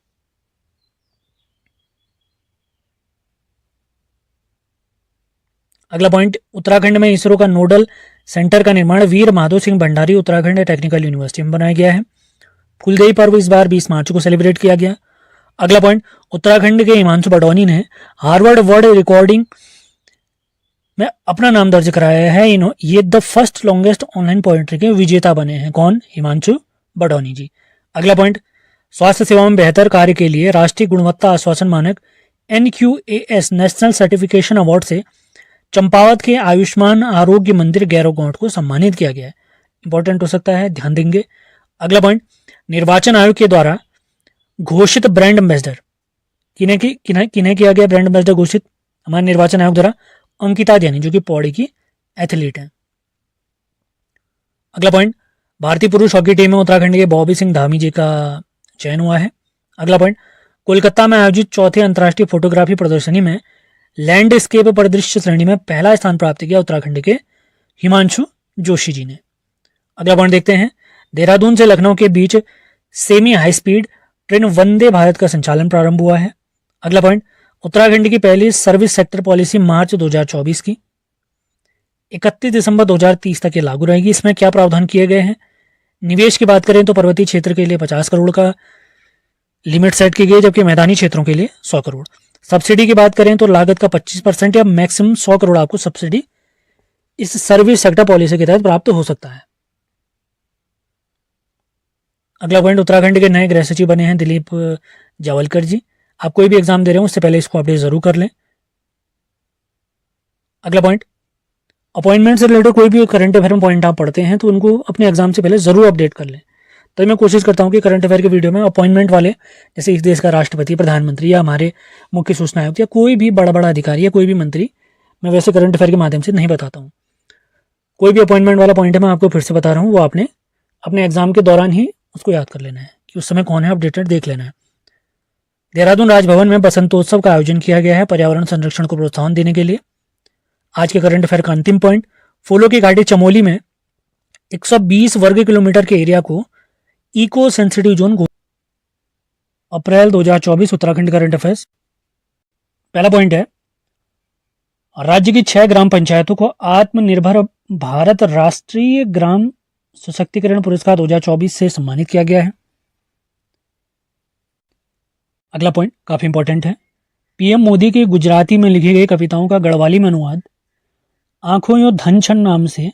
अगला पॉइंट, उत्तराखंड में इसरो का नोडल सेंटर का निर्माण वीर माधो सिंह भंडारी उत्तराखंड टेक्निकल यूनिवर्सिटी में बनाया गया है। फूलदेई पर्व इस बार 20 मार्च को सेलिब्रेट किया गया। अगला पॉइंट, उत्तराखंड के हिमांशु बडौनी ने हार्वर्ड वर्ल्ड रिकॉर्डिंग में अपना नाम दर्ज कराया है। ये the first longest online poetry के विजेता बने हैं। कौन? हिमांशु बडौनी जी। अगला पॉइंट, स्वास्थ्य सेवाओं में बेहतर कार्य के लिए राष्ट्रीय गुणवत्ता आश्वासन मानक NQAS नेशनल सर्टिफिकेशन अवार्ड से चंपावत के आयुष्मान आरोग्य मंदिर गैरोगौंड को सम्मानित किया गया है। इंपॉर्टेंट हो सकता है, ध्यान देंगे। अगला पॉइंट, निर्वाचन आयोग के द्वारा घोषित ब्रांड एम्बेसडर किन्हें किया गया ब्रांड एम्बेसडर घोषित? हमारे निर्वाचन आयोग द्वारा अंकिता जैन, जो कि पौड़ी की एथलीट हैं। अगला पॉइंट, भारतीय पुरुष हॉकी टीम में उत्तराखंड के बॉबी सिंह धामी जी का चयन हुआ है। अगला पॉइंट, कोलकाता में आयोजित 4थे अंतर्राष्ट्रीय फोटोग्राफी प्रदर्शनी में लैंडस्केप परिदृश्य श्रेणी में पहला स्थान प्राप्त किया उत्तराखंड के हिमांशु जोशी जी ने। अगला पॉइंट देखते हैं। देहरादून से लखनऊ के बीच semi high speed train Vande Bharat का संचालन प्रारंभ हुआ है। अगला पॉइंट, उत्तराखंड की पहली सर्विस सेक्टर पॉलिसी मार्च 2024 की 31 दिसंबर 2030 तक ये लागू रहेगी। इसमें क्या प्रावधान किए गए हैं? निवेश की बात करें तो पर्वतीय क्षेत्र के लिए 50 करोड़ का लिमिट सेट की गई, जबकि मैदानी क्षेत्रों के लिए 100 करोड़। सब्सिडी की बात करें तो लागत का 25% या मैक्सिमम 100 करोड़ आपको सब्सिडी इस सर्विस सेक्टर पॉलिसी के तहत प्राप्त हो सकता है। अगला पॉइंट, उत्तराखंड के नए गृह सचिव बने हैं दिलीप जावलकर जी। आप कोई भी एग्जाम दे रहे हो उससे पहले इसको अपडेट जरूर कर लें। अगला पॉइंट, अपॉइंटमेंट से रिलेटेड कोई भी करंट अफेयर में पॉइंट आप पढ़ते हैं तो उनको अपने एग्जाम से पहले जरूर अपडेट कर लें। तो मैं कोशिश करता हूं कि करंट अफेयर के वीडियो में अपॉइंटमेंट वाले, जैसे इस देश का राष्ट्रपति, प्रधानमंत्री या हमारे मुख्य सूचना आयुक्त या कोई भी बड़ा अधिकारी या कोई भी मंत्री, मैं वैसे करंट अफेयर के माध्यम से नहीं बताता हूँ। कोई भी अपॉइंटमेंट वाला पॉइंट है मैं आपको फिर से बता रहा हूँ, वो आपने अपने एग्जाम के दौरान ही उसको याद कर लेना है कि उस समय कौन है, अपडेटेड देख लेना है। देहरादून राजभवन में बसंतोत्सव का आयोजन किया गया है पर्यावरण संरक्षण को प्रोत्साहन देने के लिए। आज के करंट अफेयर का अंतिम पॉइंट, फूलों की घाटी चमोली में 120 वर्ग किलोमीटर के एरिया को इको सेंसिटिव जोन अप्रैल 2024 उत्तराखंड करंट अफेयर्स। पहला पॉइंट है, राज्य की 6 ग्राम पंचायतों को आत्मनिर्भर भारत राष्ट्रीय ग्राम सशक्तिकरण पुरस्कार 2024 से सम्मानित किया गया है। अगला पॉइंट काफी इंपॉर्टेंट है, पीएम मोदी की गुजराती में लिखी गई कविताओं का गढ़वाली में अनुवाद आंखों यो धन छन नाम से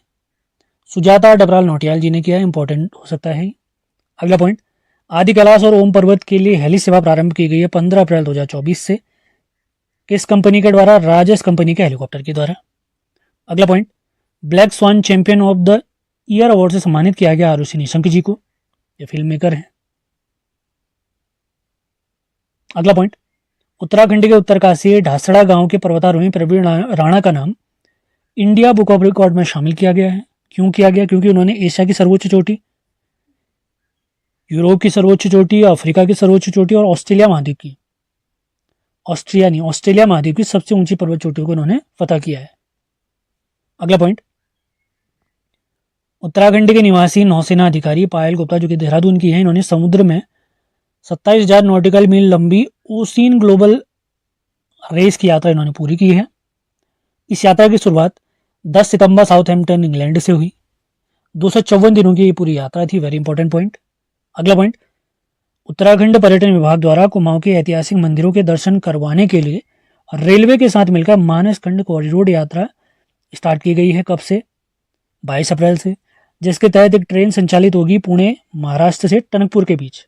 सुजाता डबराल नौटियाल जी ने किया। इंपॉर्टेंट हो सकता है। अगला पॉइंट, आदि कैलाश और ओम पर्वत के लिए हेली सेवा प्रारंभ की गई है 15 अप्रैल 2024 से। किस कंपनी के द्वारा? राजस कंपनी के हेलीकॉप्टर के द्वारा। अगला point, black swan champion of the year award से सम्मानित किया गया आरुषि निशंक जी को, ये फिल्म मेकर हैं। अगला पॉइंट, उत्तराखंड के उत्तरकाशी ढासड़ा गांव के पर्वतारोही प्रवीण राणा का नाम इंडिया बुक ऑफ रिकॉर्ड में शामिल किया गया है। क्यों किया गया? क्योंकि उन्होंने एशिया की सर्वोच्च चोटी, यूरोप की सर्वोच्च चोटी, अफ्रीका की सर्वोच्च चोटी और ऑस्ट्रेलिया महाद्वीप की सबसे ऊंची पर्वत चोटियों को उन्होंने फतह किया है। अगला पॉइंट, उत्तराखंड के निवासी नौसेना अधिकारी पायल गुप्ता जो कि देहरादून की है, इन्होंने समुद्र में 27,000 नॉटिकल मील लंबी ओशियन ग्लोबल रेस की यात्रा इन्होंने पूरी की है। इस यात्रा की शुरुआत 10 सितंबर साउथहैम्पटन इंग्लैंड से हुई। 254 दिनों की ये पूरी यात्रा थी। Very important point. अगला पॉइंट, उत्तराखंड पर्यटन विभाग द्वारा कुमाऊं के ऐतिहासिक मंदिरों के दर्शन करवाने के लिए रेलवे के साथ मिलकर मानसखंड कॉरिडोर यात्रा स्टार्ट की गई है। कब से? 22 अप्रैल से, जिसके तहत एक ट्रेन संचालित होगी पुणे महाराष्ट्र से टनकपुर के बीच।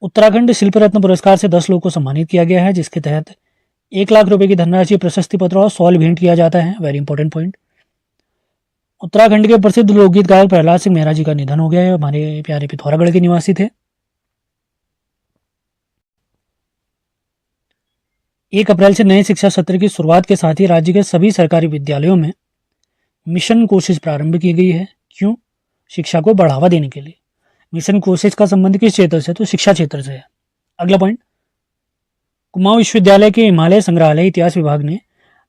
उत्तराखंड शिल्प रत्न पुरस्कार से 10 लोगों को सम्मानित किया गया है, जिसके तहत 1 लाख रुपए की धनराशि, प्रशस्ति पत्र और शॉल भेंट किया जाता है। Very important point. उत्तराखंड के प्रसिद्ध लोकगीत गायक प्रहलाद सिंह मेहरा जी का निधन हो गया है। हमारे प्यारे पिथौरागढ़ के निवासी थे। 1 अप्रैल से नए शिक्षा सत्र की शुरुआत के साथ ही राज्य के सभी सरकारी विद्यालयों में मिशन कोशिश प्रारंभ की गई है। क्यों? शिक्षा को बढ़ावा देने के लिए। मिशन कोशिश का संबंध किस क्षेत्र से? तो शिक्षा क्षेत्र से है। अगला पॉइंट, कुमाऊं विश्वविद्यालय के हिमालय संग्रहालय इतिहास विभाग ने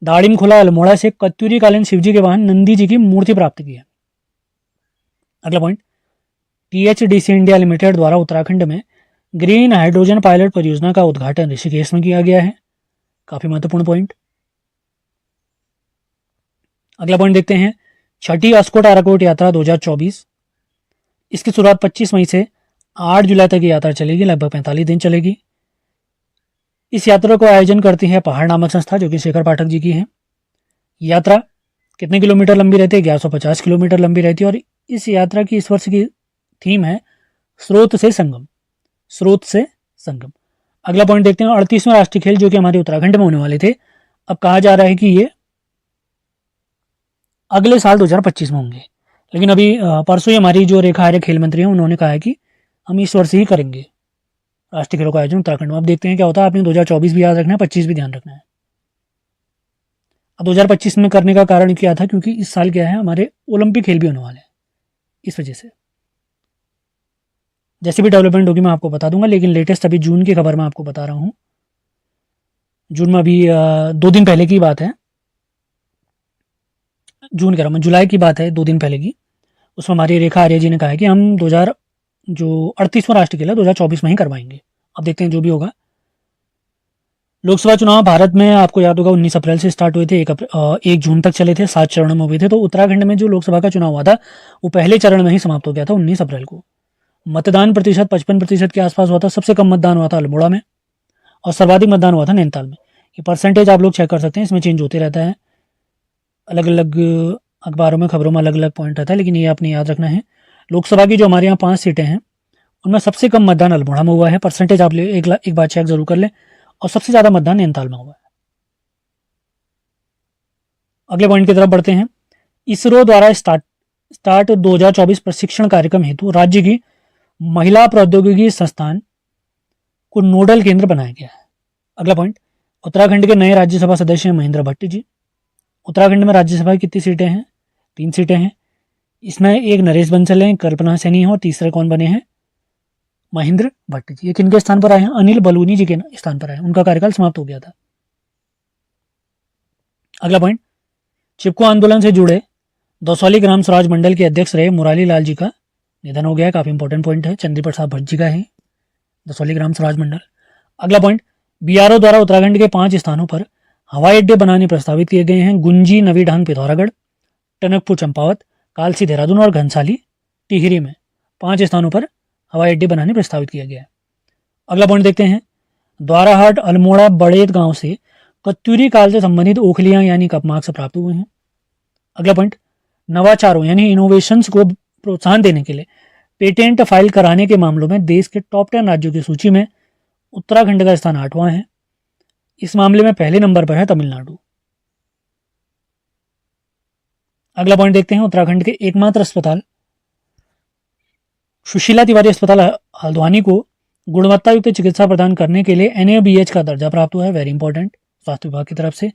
दाड़िम खुला अल्मोड़ा से कत्यूरी कालीन शिवजी के वाहन नंदी जी की मूर्ति प्राप्त की है। अगला पॉइंट, टीएचडीसी इंडिया लिमिटेड द्वारा उत्तराखंड में ग्रीन हाइड्रोजन पायलट परियोजना का उद्घाटन ऋषिकेश में किया गया है। काफी महत्वपूर्ण पॉइंट। अगला पॉइंट देखते हैं, छठी अस्कोट आराकोट यात्रा 2024। इसकी शुरुआत 25 मई से 8 जुलाई तक की यात्रा चलेगी, लगभग 45 दिन चलेगी। इस यात्रा को आयोजन करती है पहाड़ नामक संस्था, जो कि शेखर पाठक जी की है। यात्रा कितने किलोमीटर लंबी रहती है? 1150 किलोमीटर लंबी रहती है। और इस यात्रा की इस वर्ष की थीम है स्रोत से संगम। स्रोत से संगम। अगला पॉइंट देखते हैं, 38वें राष्ट्रीय खेल जो कि हमारे उत्तराखंड में होने वाले थे, अब कहा जा रहा है कि ये अगले साल 2025 में होंगे। लेकिन अभी परसों ही हमारी जो रेखा आर्य खेल मंत्री हैं, उन्होंने कहा है कि हम इस वर्ष ही करेंगे राष्ट्रीय खेलों का आयोजन उत्तराखंड में। अब देखते हैं क्या होता है। आपने 2024 भी याद रखना है, 25 भी ध्यान रखना है। अब 2025 में करने का कारण क्या था? क्योंकि इस साल क्या है, हमारे ओलंपिक खेल भी होने वाले हैं, इस वजह से। जैसे भी डेवलपमेंट होगी मैं आपको बता दूंगा, लेकिन लेटेस्ट अभी जून की खबर मैं आपको बता रहा हूँ। जून में अभी 2 दिन पहले की बात है, जून कह रहा हूँ मैं, जुलाई की बात है, 2 दिन पहले की। उसमें हमारी रेखा आर्य जी ने कहा है कि हम 38वां राष्ट्रीय खेल है 2024 में ही करवाएंगे। अब देखते हैं जो भी होगा। लोकसभा चुनाव भारत में आपको याद होगा 19 अप्रैल से स्टार्ट हुए थे, 1 जून तक चले थे, 7 चरणों में हुए थे। तो उत्तराखंड में जो लोकसभा का चुनाव हुआ था वो पहले चरण में ही समाप्त हो गया था 19 अप्रैल को। मतदान प्रतिशत 55% के आसपास हुआ था। सबसे कम मतदान हुआ था अल्मोड़ा में और सर्वाधिक मतदान हुआ था नैनीताल में। ये परसेंटेज आप लोग चेक कर सकते हैं, इसमें चेंज होते रहता है, अलग अलग अखबारों में, खबरों में अलग अलग पॉइंट रहता है, लेकिन ये आपने याद रखना है। लोकसभा की जो हमारे यहाँ 5 सीटें हैं उनमें सबसे कम मतदान अल्मोड़ा में हुआ है। परसेंटेज आप एक बार चेक जरूर कर लें। और सबसे ज़्यादा मतदान नैनीताल में हुआ है। अगले पॉइंट की तरफ बढ़ते हैं। इसरो द्वारा स्टार्ट 2024 प्रशिक्षण कार्यक्रम हेतु राज्य की महिला प्रौद्योगिकी संस्थान को नोडल केंद्र बनाया गया है। अगला पॉइंट, उत्तराखंड के नए राज्यसभा सदस्य हैं महेंद्र भट्ट जी। उत्तराखंड में राज्यसभा की कितनी सीटें हैं? 3 सीटें हैं। इसमें एक नरेश बंसल हैं, कल्पना सैनी है और तीसरे कौन बने हैं? महेंद्र भट्ट जी। ये किनके स्थान पर आए हैं? अनिल बलूनी जी के स्थान पर आए हैं, उनका कार्यकाल समाप्त हो गया था। अगला पॉइंट, चिपको आंदोलन से जुड़े दौसाली ग्राम स्वराज मंडल के अध्यक्ष रहे मुरारी लाल जी का निधन हो गया है, काफ़ी इंपॉर्टेंट पॉइंट है। चंद्री प्रसाद भट्ट जी का है, दसौलीग्राम स्वराज मंडल। अगला पॉइंट, बीआरओ द्वारा उत्तराखंड के 5 स्थानों पर हवाई अड्डे बनाने प्रस्तावित किए गए हैं। गुंजी, नवीढांग पिथौरागढ़, टनकपुर चंपावत, कालसी देहरादून और घनसाली टिहरी में 5 स्थानों पर हवाई अड्डे बनाने प्रस्तावित किया गया है। अगला पॉइंट देखते हैं, द्वाराहाट, अल्मोड़ा, बड़ेत गांव से कत्यूरी काल से संबंधित ओखलियां यानी कप मार्क्स प्राप्त हुए हैं। अगला पॉइंट, नवाचारों यानी इनोवेशंस को प्रोत्साहन देने के लिए पेटेंट फाइल कराने के मामलों में देश के टॉप 10 राज्यों की सूची में उत्तराखंड का स्थान 8वां है। इस मामले में पहले नंबर पर है तमिलनाडु। अगला पॉइंट देखते हैं, उत्तराखंड के एकमात्र अस्पताल सुशीला तिवारी अस्पताल हल्द्वानी को गुणवत्ता युक्त चिकित्सा प्रदान करने के लिए NABH का दर्जा प्राप्त हुआ है। वेरी इंपॉर्टेंट, स्वास्थ्य विभाग की तरफ से।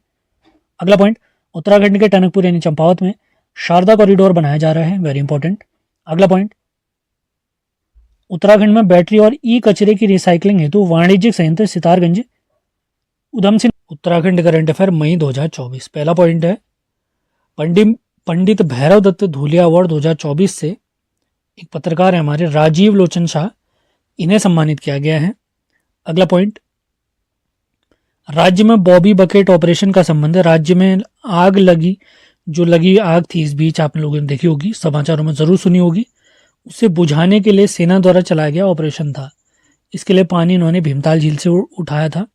अगला पॉइंट, उत्तराखंड के टनकपुर यानी चंपावत में शारदा कॉरिडोर बनाया जा रहा है। Very important. अगला पॉइंट, उत्तराखंड में बैटरी और ई कचरे की रिसाइकलिंग हेतु वाणिज्यिक संयंत्र सितारगंज उधम सिंह। उत्तराखंड करंट अफेयर मई 2024। पहला पॉइंट है, पंडित भैरव दत्त धूलिया अवार्ड 2024 से एक पत्रकार है हमारे राजीव लोचन शाह, इन्हें सम्मानित किया गया है। अगला पॉइंट, राज्य में बॉबी बकेट ऑपरेशन का संबंध है। राज्य में आग लगी आग थी इस बीच, आप लोगों ने देखी होगी, समाचारों में जरूर सुनी होगी। उसे बुझाने के लिए सेना द्वारा चलाया गया ऑपरेशन था। इसके लिए पानी इन्होंने भीमताल झील से उठाया था।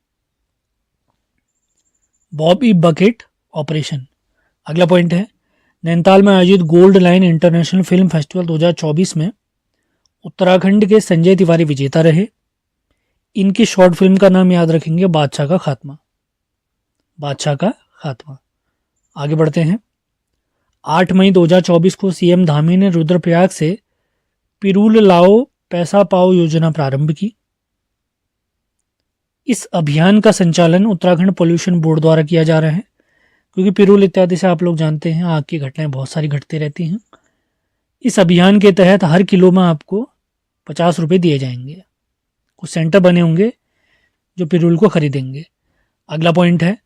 Bobby bucket operation. अगला पॉइंट है, नैनीताल में आयोजित gold line international film festival 2024 में उत्तराखंड के संजय तिवारी विजेता रहे। इनकी शॉर्ट फिल्म का नाम याद रखेंगे, बादशाह का खात्मा। बादशाह का खात्मा। आगे बढ़ते हैं, 8 मई 2024 को सीएम धामी ने रुद्रप्रयाग से पिरूल लाओ पैसा पाओ योजना प्रारंभ की। इस अभियान का संचालन उत्तराखंड पोल्यूशन बोर्ड द्वारा किया जा रहा है, क्योंकि पिरूल इत्यादि से आप लोग जानते हैं आग की घटनाएं बहुत सारी घटती रहती हैं। इस अभियान के तहत हर किलो में आपको 50 रुपये दिए जाएंगे। कुछ सेंटर बने होंगे जो पिरूल को खरीदेंगे। अगला पॉइंट है,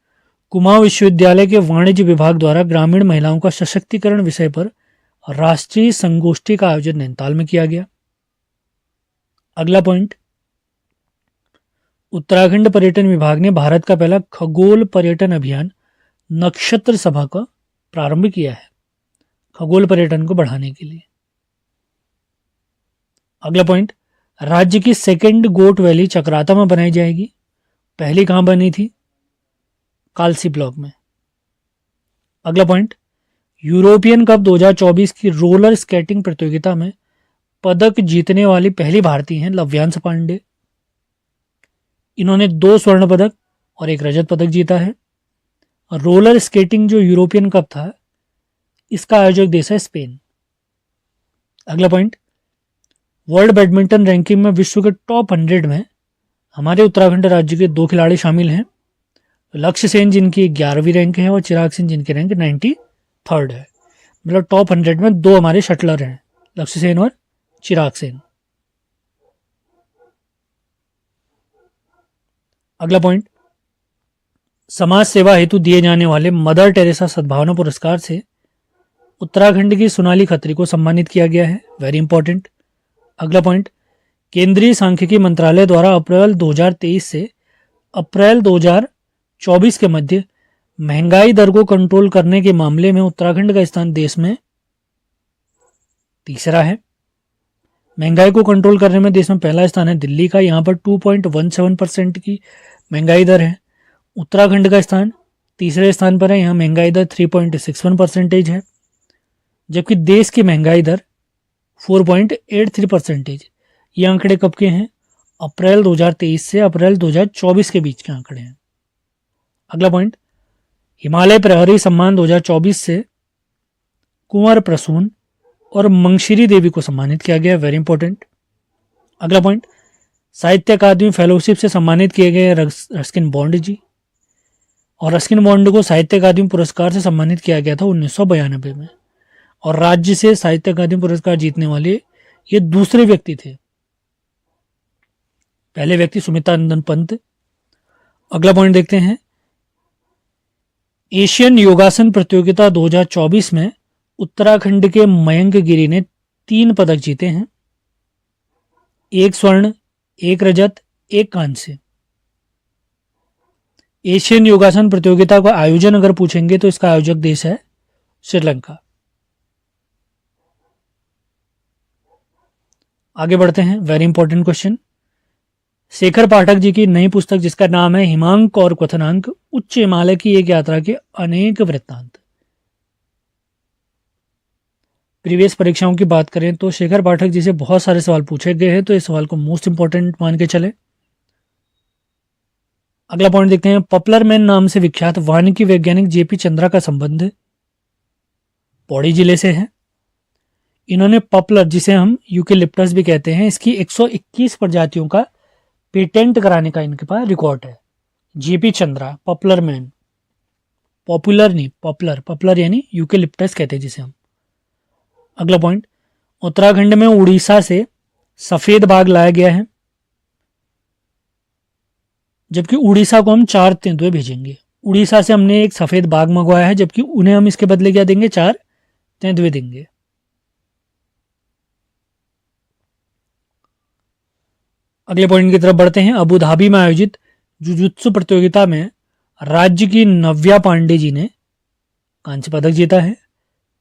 कुमाऊं विश्वविद्यालय के वाणिज्य विभाग द्वारा ग्रामीण महिलाओं का सशक्तिकरण विषय पर राष्ट्रीय संगोष्ठी का आयोजन नैनीताल में किया गया। अगला पॉइंट, उत्तराखंड पर्यटन विभाग ने भारत का पहला खगोल पर्यटन अभियान नक्षत्र सभा का प्रारंभ किया है, खगोल पर्यटन को बढ़ाने के लिए। अगला पॉइंट, राज्य की सेकंड गोट वैली चक्राता में बनाई जाएगी। पहली कहां बनी थी? कालसी ब्लॉक में। अगला पॉइंट, यूरोपियन कप 2024 की रोलर स्केटिंग प्रतियोगिता में पदक जीतने वाली पहली भारतीय हैं लव्यांश पांडे। इन्होंने 2 स्वर्ण पदक और 1 रजत पदक जीता है। रोलर स्केटिंग जो यूरोपियन कप था, इसका आयोजक देश है स्पेन। अगला पॉइंट, वर्ल्ड बैडमिंटन रैंकिंग में विश्व के टॉप 100 में हमारे उत्तराखंड राज्य के 2 खिलाड़ी शामिल हैं। लक्ष्य सेन जिनकी 11वीं रैंक है और चिराग सिंह जिनकी रैंक 93rd है। मतलब टॉप 100 में 2 हमारे शटलर हैं, लक्ष्य सेन और चिराग सेन। अगला पॉइंट, समाज सेवा हेतु दिए जाने वाले मदर टेरेसा सद्भावना पुरस्कार से उत्तराखंड की सोनाली खत्री को सम्मानित किया गया है। Very important. अगला पॉइंट, केंद्रीय सांख्यिकी मंत्रालय द्वारा अप्रैल 2023 से अप्रैल 2024 के मध्य महंगाई दर को कंट्रोल करने के मामले में उत्तराखंड का स्थान देश में तीसरा है। महंगाई को कंट्रोल करने में देश में पहला स्थान है दिल्ली का, यहाँ पर 2.17% की महंगाई दर है। उत्तराखंड का स्थान तीसरे स्थान पर है, यहाँ महंगाई दर 3.61% है, जबकि देश की महंगाई दर 4.83%। ये आंकड़े कब के हैं? अप्रैल 2023 से अप्रैल 2024 के बीच के आंकड़े हैं। अगला पॉइंट, हिमालय प्रहरी सम्मान 2024 से कुंवर प्रसून और मंगशिरी देवी को सम्मानित किया गया। Very important. अगला पॉइंट, साहित्य अकादमी फेलोशिप से सम्मानित किए गए रस्किन बॉन्ड जी, और रस्किन बॉन्ड को साहित्य अकादमी पुरस्कार से सम्मानित किया गया था 1992 में, और राज्य से साहित्य अकादमी पुरस्कार जीतने वाले ये दूसरे व्यक्ति थे। पहले व्यक्ति सुमिता नंदन पंत। अगला पॉइंट देखते हैं, एशियन योगासन प्रतियोगिता 2024 में उत्तराखंड के मयंक गिरी ने 3 पदक जीते हैं। 1 स्वर्ण, 1 रजत, 1 कांस्य। एशियन योगासन प्रतियोगिता का आयोजन अगर पूछेंगे तो इसका आयोजक देश है श्रीलंका। आगे बढ़ते हैं, very important question. Shekhar Pathak ji की नई पुस्तक जिसका नाम है हिमांक और क्वथनांक, उच्च हिमालय की एक यात्रा के अनेक वृत्तांत। प्रीवियस परीक्षाओं की बात करें तो शेखर पाठक जी से बहुत सारे सवाल पूछे गए हैं, तो इस सवाल को मोस्ट इंपॉर्टेंट मान के चले। अगला पॉइंट देखते हैं, पॉपुलर मैन नाम से विख्यात वानिकी वैज्ञानिक जेपी चंद्रा का संबंध पौड़ी जिले से है। इन्होंने पॉपुलर, जिसे हम यूकेलिप्टस भी कहते हैं, इसकी 121 प्रजातियों का पेटेंट कराने का इनके पास रिकॉर्ड है। JP Chandra, popular man, popular नहीं पॉपुलर, पॉपुलर यानी यूकेलिप्टस कहते हैं जिसे हम। अगला पॉइंट, उत्तराखंड में उड़ीसा से सफेद बाघ लाया गया है, जबकि उड़ीसा को हम 4 तेंदुए भेजेंगे। उड़ीसा से हमने एक सफेद बाघ मंगवाया है, जबकि उन्हें हम इसके बदले क्या देंगे, 4 तेंदुए देंगे। अगले पॉइंट की तरफ बढ़ते हैं। अबू धाबी में आयोजित जुजुत्सु प्रतियोगिता में राज्य की नव्या पांडे जी ने कांस्य पदक जीता है।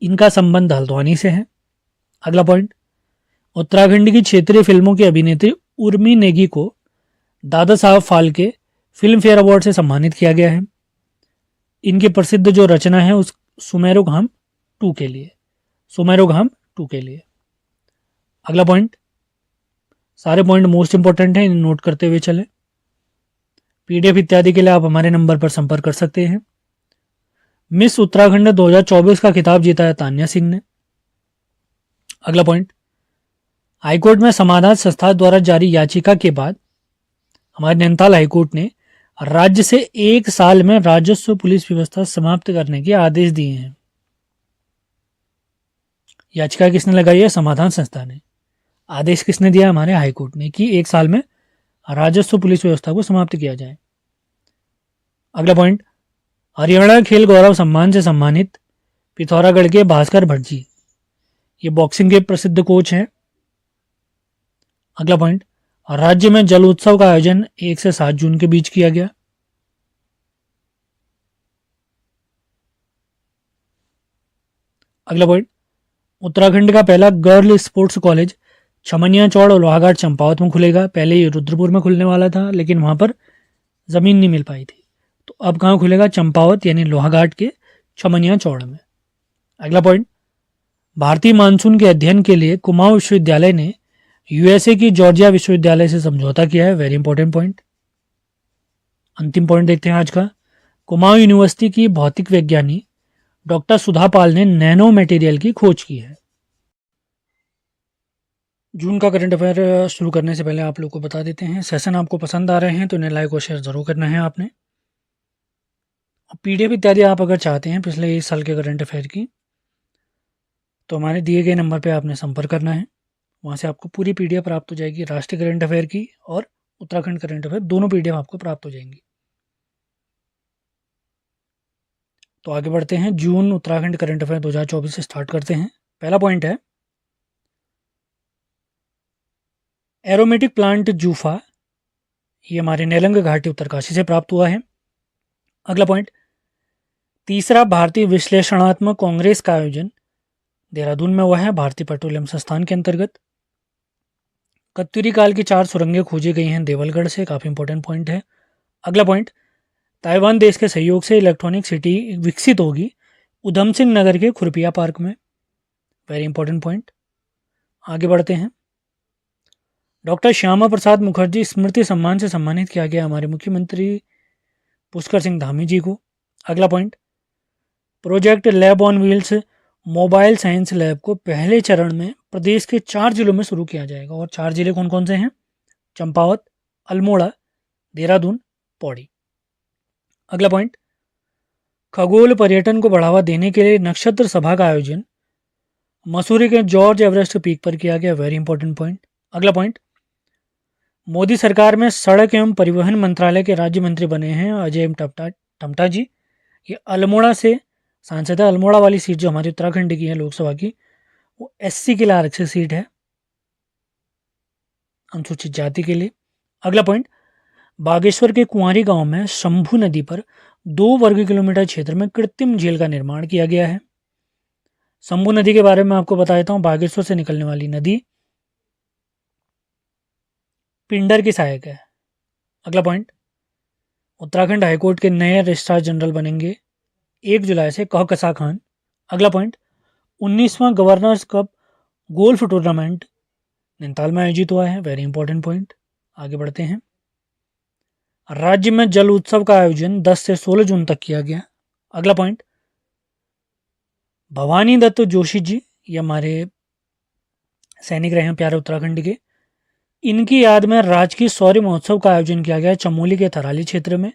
इनका संबंध हल्द्वानी से है। अगला पॉइंट, उत्तराखंड की क्षेत्रीय फिल्मों की अभिनेत्री उर्मी नेगी को Dada Saheb Phalke film fair award से सम्मानित किया गया है। इनकी प्रसिद्ध जो रचना है उस सुमेरुघाम 2 के लिए, सुमेरुघाम 2 के लिए। अगला पॉइंट, सारे पॉइंट मोस्ट इंपॉर्टेंट हैं, इन्हें नोट करते हुए चलें। पीडीएफ इत्यादि के लिए आप हमारे नंबर पर संपर्क कर सकते हैं। मिस उत्तराखंड 2024 का खिताब जीता है तान्या सिंह ने। अगला पॉइंट, हाईकोर्ट में समाधान संस्था द्वारा जारी याचिका के बाद हमारे नैनीताल हाईकोर्ट ने राज्य से 1 साल में राजस्व पुलिस व्यवस्था समाप्त करने के आदेश दिए हैं। याचिका किसने लगाई है, समाधान संस्था ने। आदेश किसने दिया, हमारे हाईकोर्ट ने, कि 1 साल में राजस्व पुलिस व्यवस्था को समाप्त किया जाए। अगला पॉइंट, हरियाणा खेल गौरव सम्मान से सम्मानित पिथौरागढ़ के भास्कर भट्ट जी, ये बॉक्सिंग के प्रसिद्ध कोच हैं। अगला पॉइंट, राज्य में जल उत्सव का आयोजन 1 से 7 जून के बीच किया गया। अगला पॉइंट, उत्तराखंड का पहला गर्ल स्पोर्ट्स कॉलेज छमनिया चौड़ और लोहाघाट चंपावत में खुलेगा। पहले ये रुद्रपुर में खुलने वाला था, लेकिन वहां पर ज़मीन नहीं मिल पाई थी, तो अब कहाँ खुलेगा, चंपावत यानी लोहाघाट के छमनिया चौड़ में। अगला पॉइंट, भारतीय मानसून के अध्ययन के लिए कुमाऊं विश्वविद्यालय ने यूएसए की जॉर्जिया विश्वविद्यालय से समझौता किया है। Very important point. अंतिम पॉइंट देखते हैं आज का। कुमाऊं यूनिवर्सिटी की भौतिक वैज्ञानी डॉक्टर सुधा पाल ने नैनो मटेरियल की खोज की है। जून का करंट अफेयर शुरू करने से पहले आप लोग को बता देते हैं, सेशन आपको पसंद आ रहे हैं तो इन्हें लाइक और शेयर ज़रूर करना है आपने। पीडीएफ इत्यादि आप अगर चाहते हैं पिछले 1 साल के करंट अफेयर की, तो हमारे दिए गए नंबर पर आपने संपर्क करना है। वहाँ से आपको पूरी पीडीएफ प्राप्त हो जाएगी, राष्ट्रीय करंट अफेयर की और उत्तराखंड करंट अफेयर, दोनों पीडीएफ आपको प्राप्त हो जाएंगी। तो आगे बढ़ते हैं, जून उत्तराखंड करंट अफेयर 2024 से स्टार्ट करते हैं। पहला पॉइंट है, एरोमेटिक प्लांट जूफा, ये हमारे नेलंग घाटी उत्तरकाशी से प्राप्त हुआ है। अगला पॉइंट, तीसरा भारतीय विश्लेषणात्मक कांग्रेस का आयोजन देहरादून में हुआ है, भारतीय पेट्रोलियम संस्थान के अंतर्गत। कत्यूरी काल की 4 सुरंगें खोजी गई हैं देवलगढ़ से, काफ़ी इंपॉर्टेंट पॉइंट है। अगला पॉइंट, ताइवान देश के सहयोग से इलेक्ट्रॉनिक सिटी विकसित होगी उधम सिंह नगर के खुरपिया पार्क में। Very important point. आगे बढ़ते हैं, डॉक्टर श्यामा प्रसाद मुखर्जी स्मृति सम्मान से सम्मानित किया गया हमारे मुख्यमंत्री पुष्कर सिंह धामी जी को। अगला point, project lab on wheels mobile science lab को पहले चरण में प्रदेश के 4 जिलों में शुरू किया जाएगा। और 4 जिले कौन कौन से हैं, चंपावत, अल्मोड़ा, देहरादून, पौड़ी। अगला पॉइंट, खगोल पर्यटन को बढ़ावा देने के लिए नक्षत्र सभा का आयोजन मसूरी के जॉर्ज एवरेस्ट पीक पर किया गया। Very important point. अगला पॉइंट, मोदी सरकार में सड़क एवं परिवहन मंत्रालय के राज्य मंत्री बने हैं अजय टमटा जी। ये अल्मोड़ा से सांसद है। अल्मोड़ा वाली सीट जो हमारी उत्तराखंड की है लोकसभा की, वो एससी के लिए आरक्षित सीट है। अनुसूचित जाति के लिए। अगला पॉइंट, बागेश्वर के कुंवारी गांव में शंभू नदी पर 2 वर्ग किलोमीटर क्षेत्र में कृत्रिम झील का निर्माण किया गया है। शंभू नदी के बारे में आपको बता देता हूँ, बागेश्वर से निकलने वाली नदी पिंडर की सहायक है। अगला पॉइंट, उत्तराखंड हाईकोर्ट के नए रजिस्ट्रार जनरल बनेंगे 1 जुलाई से कहकशा खान। अगला पॉइंट, 19वां governor's cup golf tournament Nainital में आयोजित हुआ है। Very important point. आगे बढ़ते हैं। राज्य में जल उत्सव का आयोजन 10 से 16 जून तक किया गया। अगला पॉइंट, भवानी दत्त जोशी जी, ये हमारे सैनिक रहे हैं प्यारे उत्तराखंड के, इनकी याद में राजकीय शौर्य महोत्सव का आयोजन किया गया है चमोली के थराली क्षेत्र में।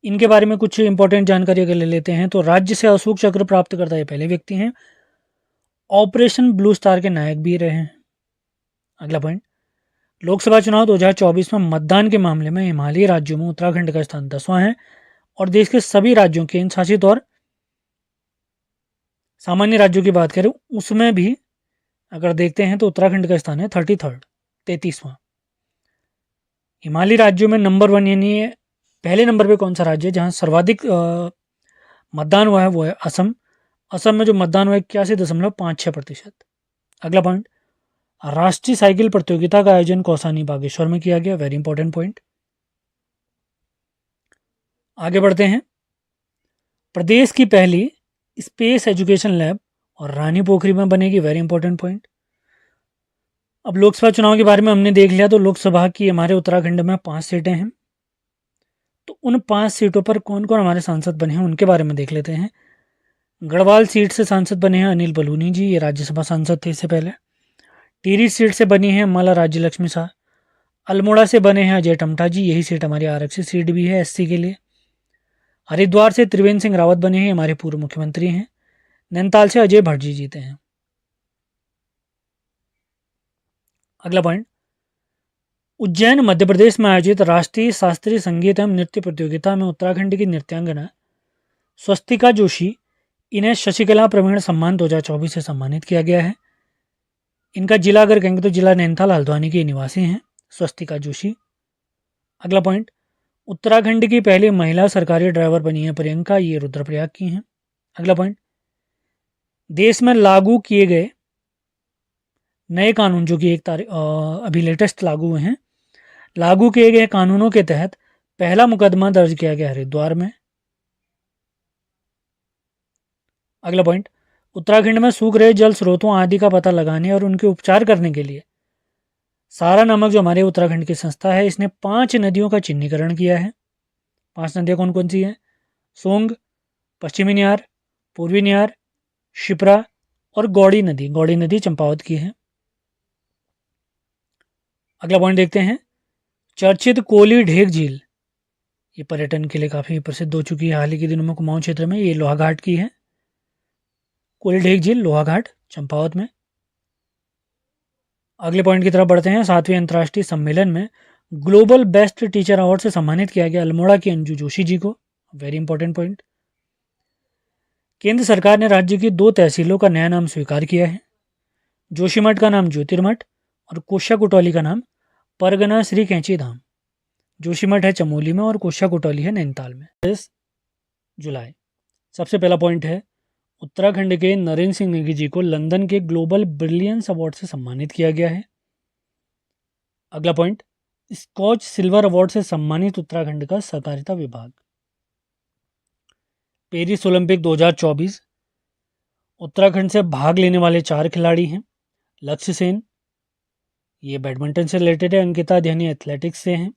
इनके बारे में कुछ इंपॉर्टेंट जानकारी अगर ले लेते हैं तो राज्य से अशोक चक्र प्राप्त करता ये पहले व्यक्ति हैं। ऑपरेशन ब्लू स्टार के नायक भी रहे हैं। अगला पॉइंट, लोकसभा चुनाव 2024 में मतदान के मामले में हिमालयी राज्यों में उत्तराखंड का स्थान 10वां है और देश के सभी राज्यों, केंद्र शासित और सामान्य राज्यों की बात करें उसमें भी अगर देखते हैं तो उत्तराखंड का स्थान है 33वां। हिमालयी राज्यों में नंबर 1 यानी पहले नंबर पे कौन सा राज्य है जहां सर्वाधिक मतदान हुआ है, वो है असम। असम में जो मतदान हुआ है 81.56%। अगला पॉइंट, राष्ट्रीय साइकिल प्रतियोगिता का आयोजन कौसानी बागेश्वर में किया गया। Very important point. आगे बढ़ते हैं। प्रदेश की पहली स्पेस एजुकेशन लैब और रानी पोखरी में बनेगी। Very important point. अब लोकसभा चुनाव के बारे में हमने देख लिया, तो लोकसभा की हमारे उत्तराखंड में 5 सीटें हैं। तो उन 5 सीटों पर कौन कौन हमारे सांसद बने हैं उनके बारे में देख लेते हैं। गढ़वाल सीट से सांसद बने हैं अनिल बलूनी जी, ये राज्यसभा सांसद थे इससे पहले। टिहरी सीट से बनी है माला राज्य लक्ष्मी शाह। अल्मोड़ा से बने हैं अजय टमटा जी, यही सीट हमारी आरक्षित सीट भी है एससी के लिए। हरिद्वार से त्रिवेंद्र सिंह रावत बने हैं, हमारे पूर्व मुख्यमंत्री हैं। नैनीताल से अजय भट्ट जी जीते हैं। अगला पॉइंट, उज्जैन मध्य प्रदेश में आयोजित राष्ट्रीय शास्त्रीय संगीत एवं नृत्य प्रतियोगिता में उत्तराखंड की नृत्यांगना स्वस्तिका जोशी, इन्हें शशिकला प्रवीण सम्मान 2024 से सम्मानित किया गया है। इनका जिला अगर कहेंगे तो जिला नैनीताल हल्द्वानी के निवासी हैं स्वस्तिका जोशी। अगला पॉइंट, उत्तराखंड की पहली महिला सरकारी ड्राइवर बनी है प्रियंका, ये रुद्रप्रयाग की हैं। अगला पॉइंट, देश में लागू किए गए नए कानून जो कि अभी लेटेस्ट लागू हुए हैं, लागू किए गए कानूनों के तहत पहला मुकदमा दर्ज किया गया हरिद्वार में। अगला पॉइंट, उत्तराखंड में सूख रहे जल स्रोतों आदि का पता लगाने और उनके उपचार करने के लिए सारा नामक जो हमारे उत्तराखंड की संस्था है, इसने 5 नदियों का चिन्हीकरण किया है। 5 नदियाँ कौन कौन सी हैं? सोंग, पश्चिमी नियार, पूर्वी नियार, शिप्रा और गौड़ी नदी। गौड़ी नदी चंपावत की है। अगला पॉइंट देखते हैं, चर्चित कोली ढेक झील, ये पर्यटन के लिए काफ़ी प्रसिद्ध हो चुकी है हाल ही के दिनों में कुमाऊं क्षेत्र में। ये लोहाघाट की है, कोली ढेक झील लोहाघाट चंपावत में। अगले पॉइंट की तरफ बढ़ते हैं। 7वें अंतर्राष्ट्रीय सम्मेलन में ग्लोबल बेस्ट टीचर अवार्ड से सम्मानित किया गया अल्मोड़ा की अंजू जोशी जी को। Very important point. केंद्र सरकार ने राज्य की 2 तहसीलों का नया नाम स्वीकार किया है। जोशीमठ का नाम ज्योतिर्मठ और कोशा कुटौली का नाम परगना श्री कैंची धाम। जोशीमठ है चमोली में और कोशा कुटौली है नैनीताल में। 10 जुलाई। सबसे पहला पॉइंट है, उत्तराखंड के नरेंद्र सिंह नेगी जी को लंदन के ग्लोबल ब्रिलियंस अवार्ड से सम्मानित किया गया है। अगला पॉइंट, स्कॉच सिल्वर अवार्ड से सम्मानित उत्तराखंड का सहकारिता विभाग। पेरिस ओलंपिक 2024, उत्तराखंड से भाग लेने वाले 4 खिलाड़ी हैं। लक्ष्य सेन, ये बैडमिंटन से रिलेटेड है। अंकिता ध्यानी एथलेटिक्स से हैं।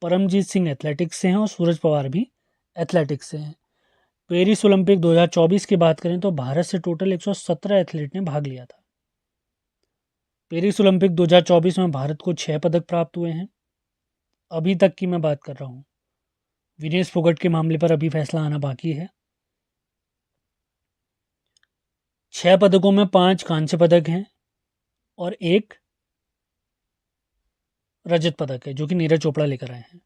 परमजीत सिंह एथलेटिक्स से हैं और सूरज पवार भी एथलेटिक्स से हैं। पेरिस ओलंपिक 2024 की बात करें तो भारत से टोटल 117 एथलीट ने भाग लिया था। पेरिस ओलंपिक 2024 में भारत को 6 पदक प्राप्त हुए हैं। अभी तक की मैं बात कर रहा हूँ, विनेश फोगट के मामले पर अभी फैसला आना बाकी है। 6 पदकों में 5 कांस्य पदक हैं और 1 रजत पदक है जो कि नीरज चोपड़ा लेकर आए हैं।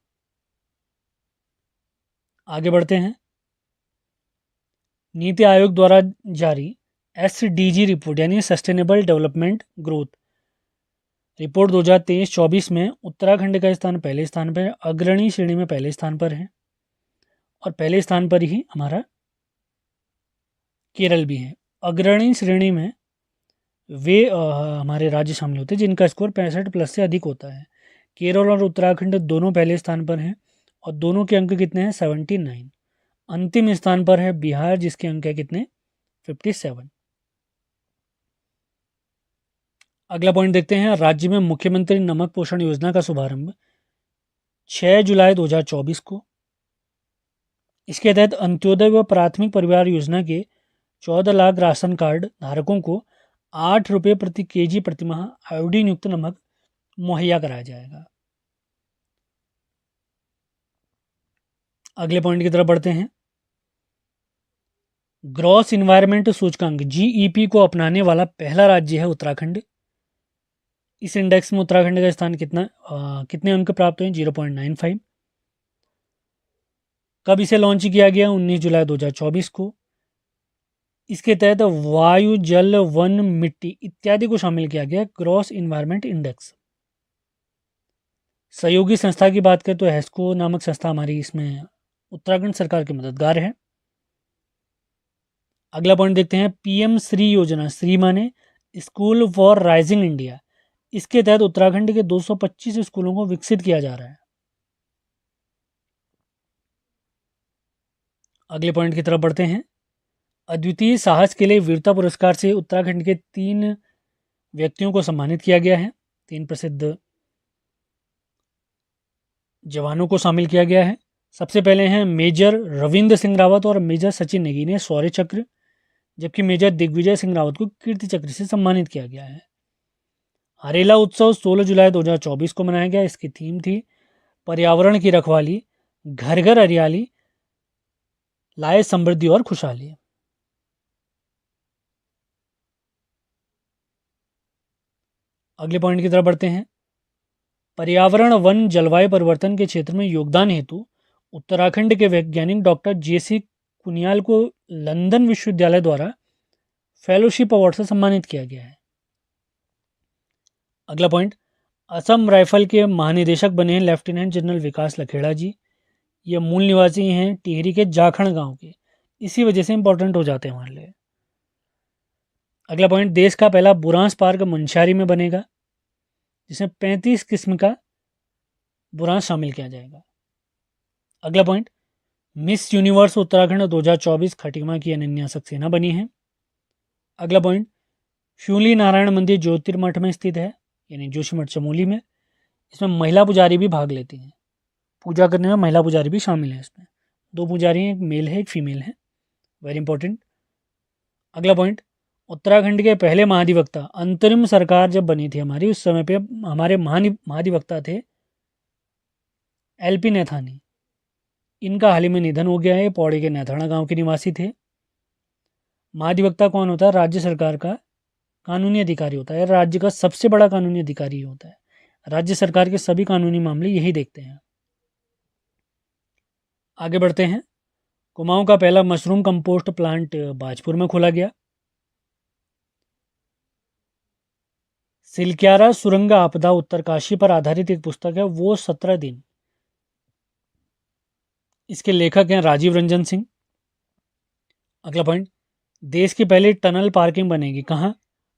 आगे बढ़ते हैं। नीति आयोग द्वारा जारी SDG रिपोर्ट यानी सस्टेनेबल डेवलपमेंट ग्रोथ रिपोर्ट 2023-24 में उत्तराखंड का स्थान पहले स्थान पर है, अग्रणी श्रेणी में पहले स्थान पर है, और पहले स्थान पर ही हमारा केरल भी है। अग्रणी श्रेणी में वे हमारे राज्य शामिल होते हैं जिनका स्कोर 65+ से अधिक होता है। केरल और उत्तराखंड दोनों पहले स्थान पर हैं और दोनों के अंक कितने हैं? 79। अंतिम स्थान पर है बिहार, जिसके अंक है कितने? 57। अगला पॉइंट देखते हैं। राज्य में मुख्यमंत्री नमक पोषण योजना का शुभारंभ 6 जुलाई 2024 को। इसके तहत अंत्योदय व प्राथमिक परिवार योजना के 14 लाख राशन कार्ड धारकों को 8 रुपये प्रति केजी प्रतिमाह आयोडीन युक्त नमक मुहैया कराया जाएगा। अगले पॉइंट की तरफ बढ़ते हैं। ग्रॉस इन्वायरमेंट सूचकांक GEP को अपनाने वाला पहला राज्य है उत्तराखंड। इस इंडेक्स में उत्तराखंड का स्थान कितने अंक प्राप्त हुए? 0.95। कब इसे लॉन्च किया गया? 19 जुलाई 2024 को। इसके तहत वायु, जल, वन, मिट्टी इत्यादि को शामिल किया गया ग्रॉस इन्वायरमेंट इंडेक्स। सहयोगी संस्था की बात करें तो हेस्को नामक संस्था हमारी इसमें उत्तराखंड सरकार की मददगार है। अगला पॉइंट देखते हैं। PM श्री योजना, श्री माने स्कूल फॉर राइजिंग इंडिया। इसके तहत उत्तराखंड के 225 स्कूलों को विकसित किया जा रहा है। अगले पॉइंट की तरफ बढ़ते हैं। अद्वितीय साहस के लिए वीरता पुरस्कार से उत्तराखंड के 3 व्यक्तियों को सम्मानित किया गया है। 3 प्रसिद्ध जवानों को शामिल किया गया है। सबसे पहले हैं मेजर रविंद्र सिंह रावत और मेजर सचिन नेगी ने शौर्य चक्र, जबकि मेजर दिग्विजय सिंह रावत को कीर्ति चक्र से सम्मानित किया गया है। हरेला उत्सव 16 जुलाई 2024 को मनाया गया। इसकी थीम थी पर्यावरण की रखवाली, घर घर हरियाली लाए समृद्धि और खुशहाली। अगले पॉइंट की तरफ बढ़ते हैं। पर्यावरण, वन, जलवायु परिवर्तन के क्षेत्र में योगदान हेतु उत्तराखंड के वैज्ञानिक डॉक्टर JC कुनियाल को लंदन विश्वविद्यालय द्वारा फेलोशिप अवार्ड से सम्मानित किया गया है। अगला पॉइंट। असम राइफल के महानिदेशक बने हैं लेफ्टिनेंट जनरल विकास लखेड़ा जी। ये मूल निवासी हैं टिहरी के जाखड़ गांव के, इसी वजह से इंपॉर्टेंट हो जाते हैं हमारे लिए। अगला पॉइंट। देश का पहला बुरांस पार्क मुनस्यारी में बनेगा, जिसमें 35 किस्म का बुरांस शामिल किया जाएगा। अगला point. Miss universe Uttarakhand 2024 Khatima की अनन्या सक्सेना बनी है। अगला पॉइंट। शूली नारायण मंदिर ज्योतिर्मठ में स्थित है, यानी जोशीमठ चमोली में। इसमें महिला पुजारी भी भाग लेती हैं। पूजा करने में महिला पुजारी भी शामिल है। इसमें 2 पुजारी हैं, एक मेल है एक फीमेल है। Very important. अगला पॉइंट। उत्तराखंड के पहले महाधिवक्ता, अंतरिम सरकार जब बनी थी हमारी, उस समय पे हमारे महाधिवक्ता थे LP नैथानी। इनका हाल ही में निधन हो गया है। पौड़ी के नैथाना गांव के निवासी थे। महाधिवक्ता कौन होता है? राज्य सरकार का कानूनी अधिकारी होता है। राज्य का सबसे बड़ा कानूनी अधिकारी होता है। राज्य सरकार के सभी कानूनी मामले यही देखते हैं। आगे बढ़ते हैं। कुमाऊं का पहला मशरूम कंपोस्ट प्लांट बाजपुर में खोला गया। सिलक्यारा सुरंग आपदा उत्तरकाशी पर आधारित एक पुस्तक है, वो 17 दिन। इसके लेखक हैं राजीव रंजन सिंह। अगला पॉइंट। देश की पहली टनल पार्किंग बनेगी कहाँ?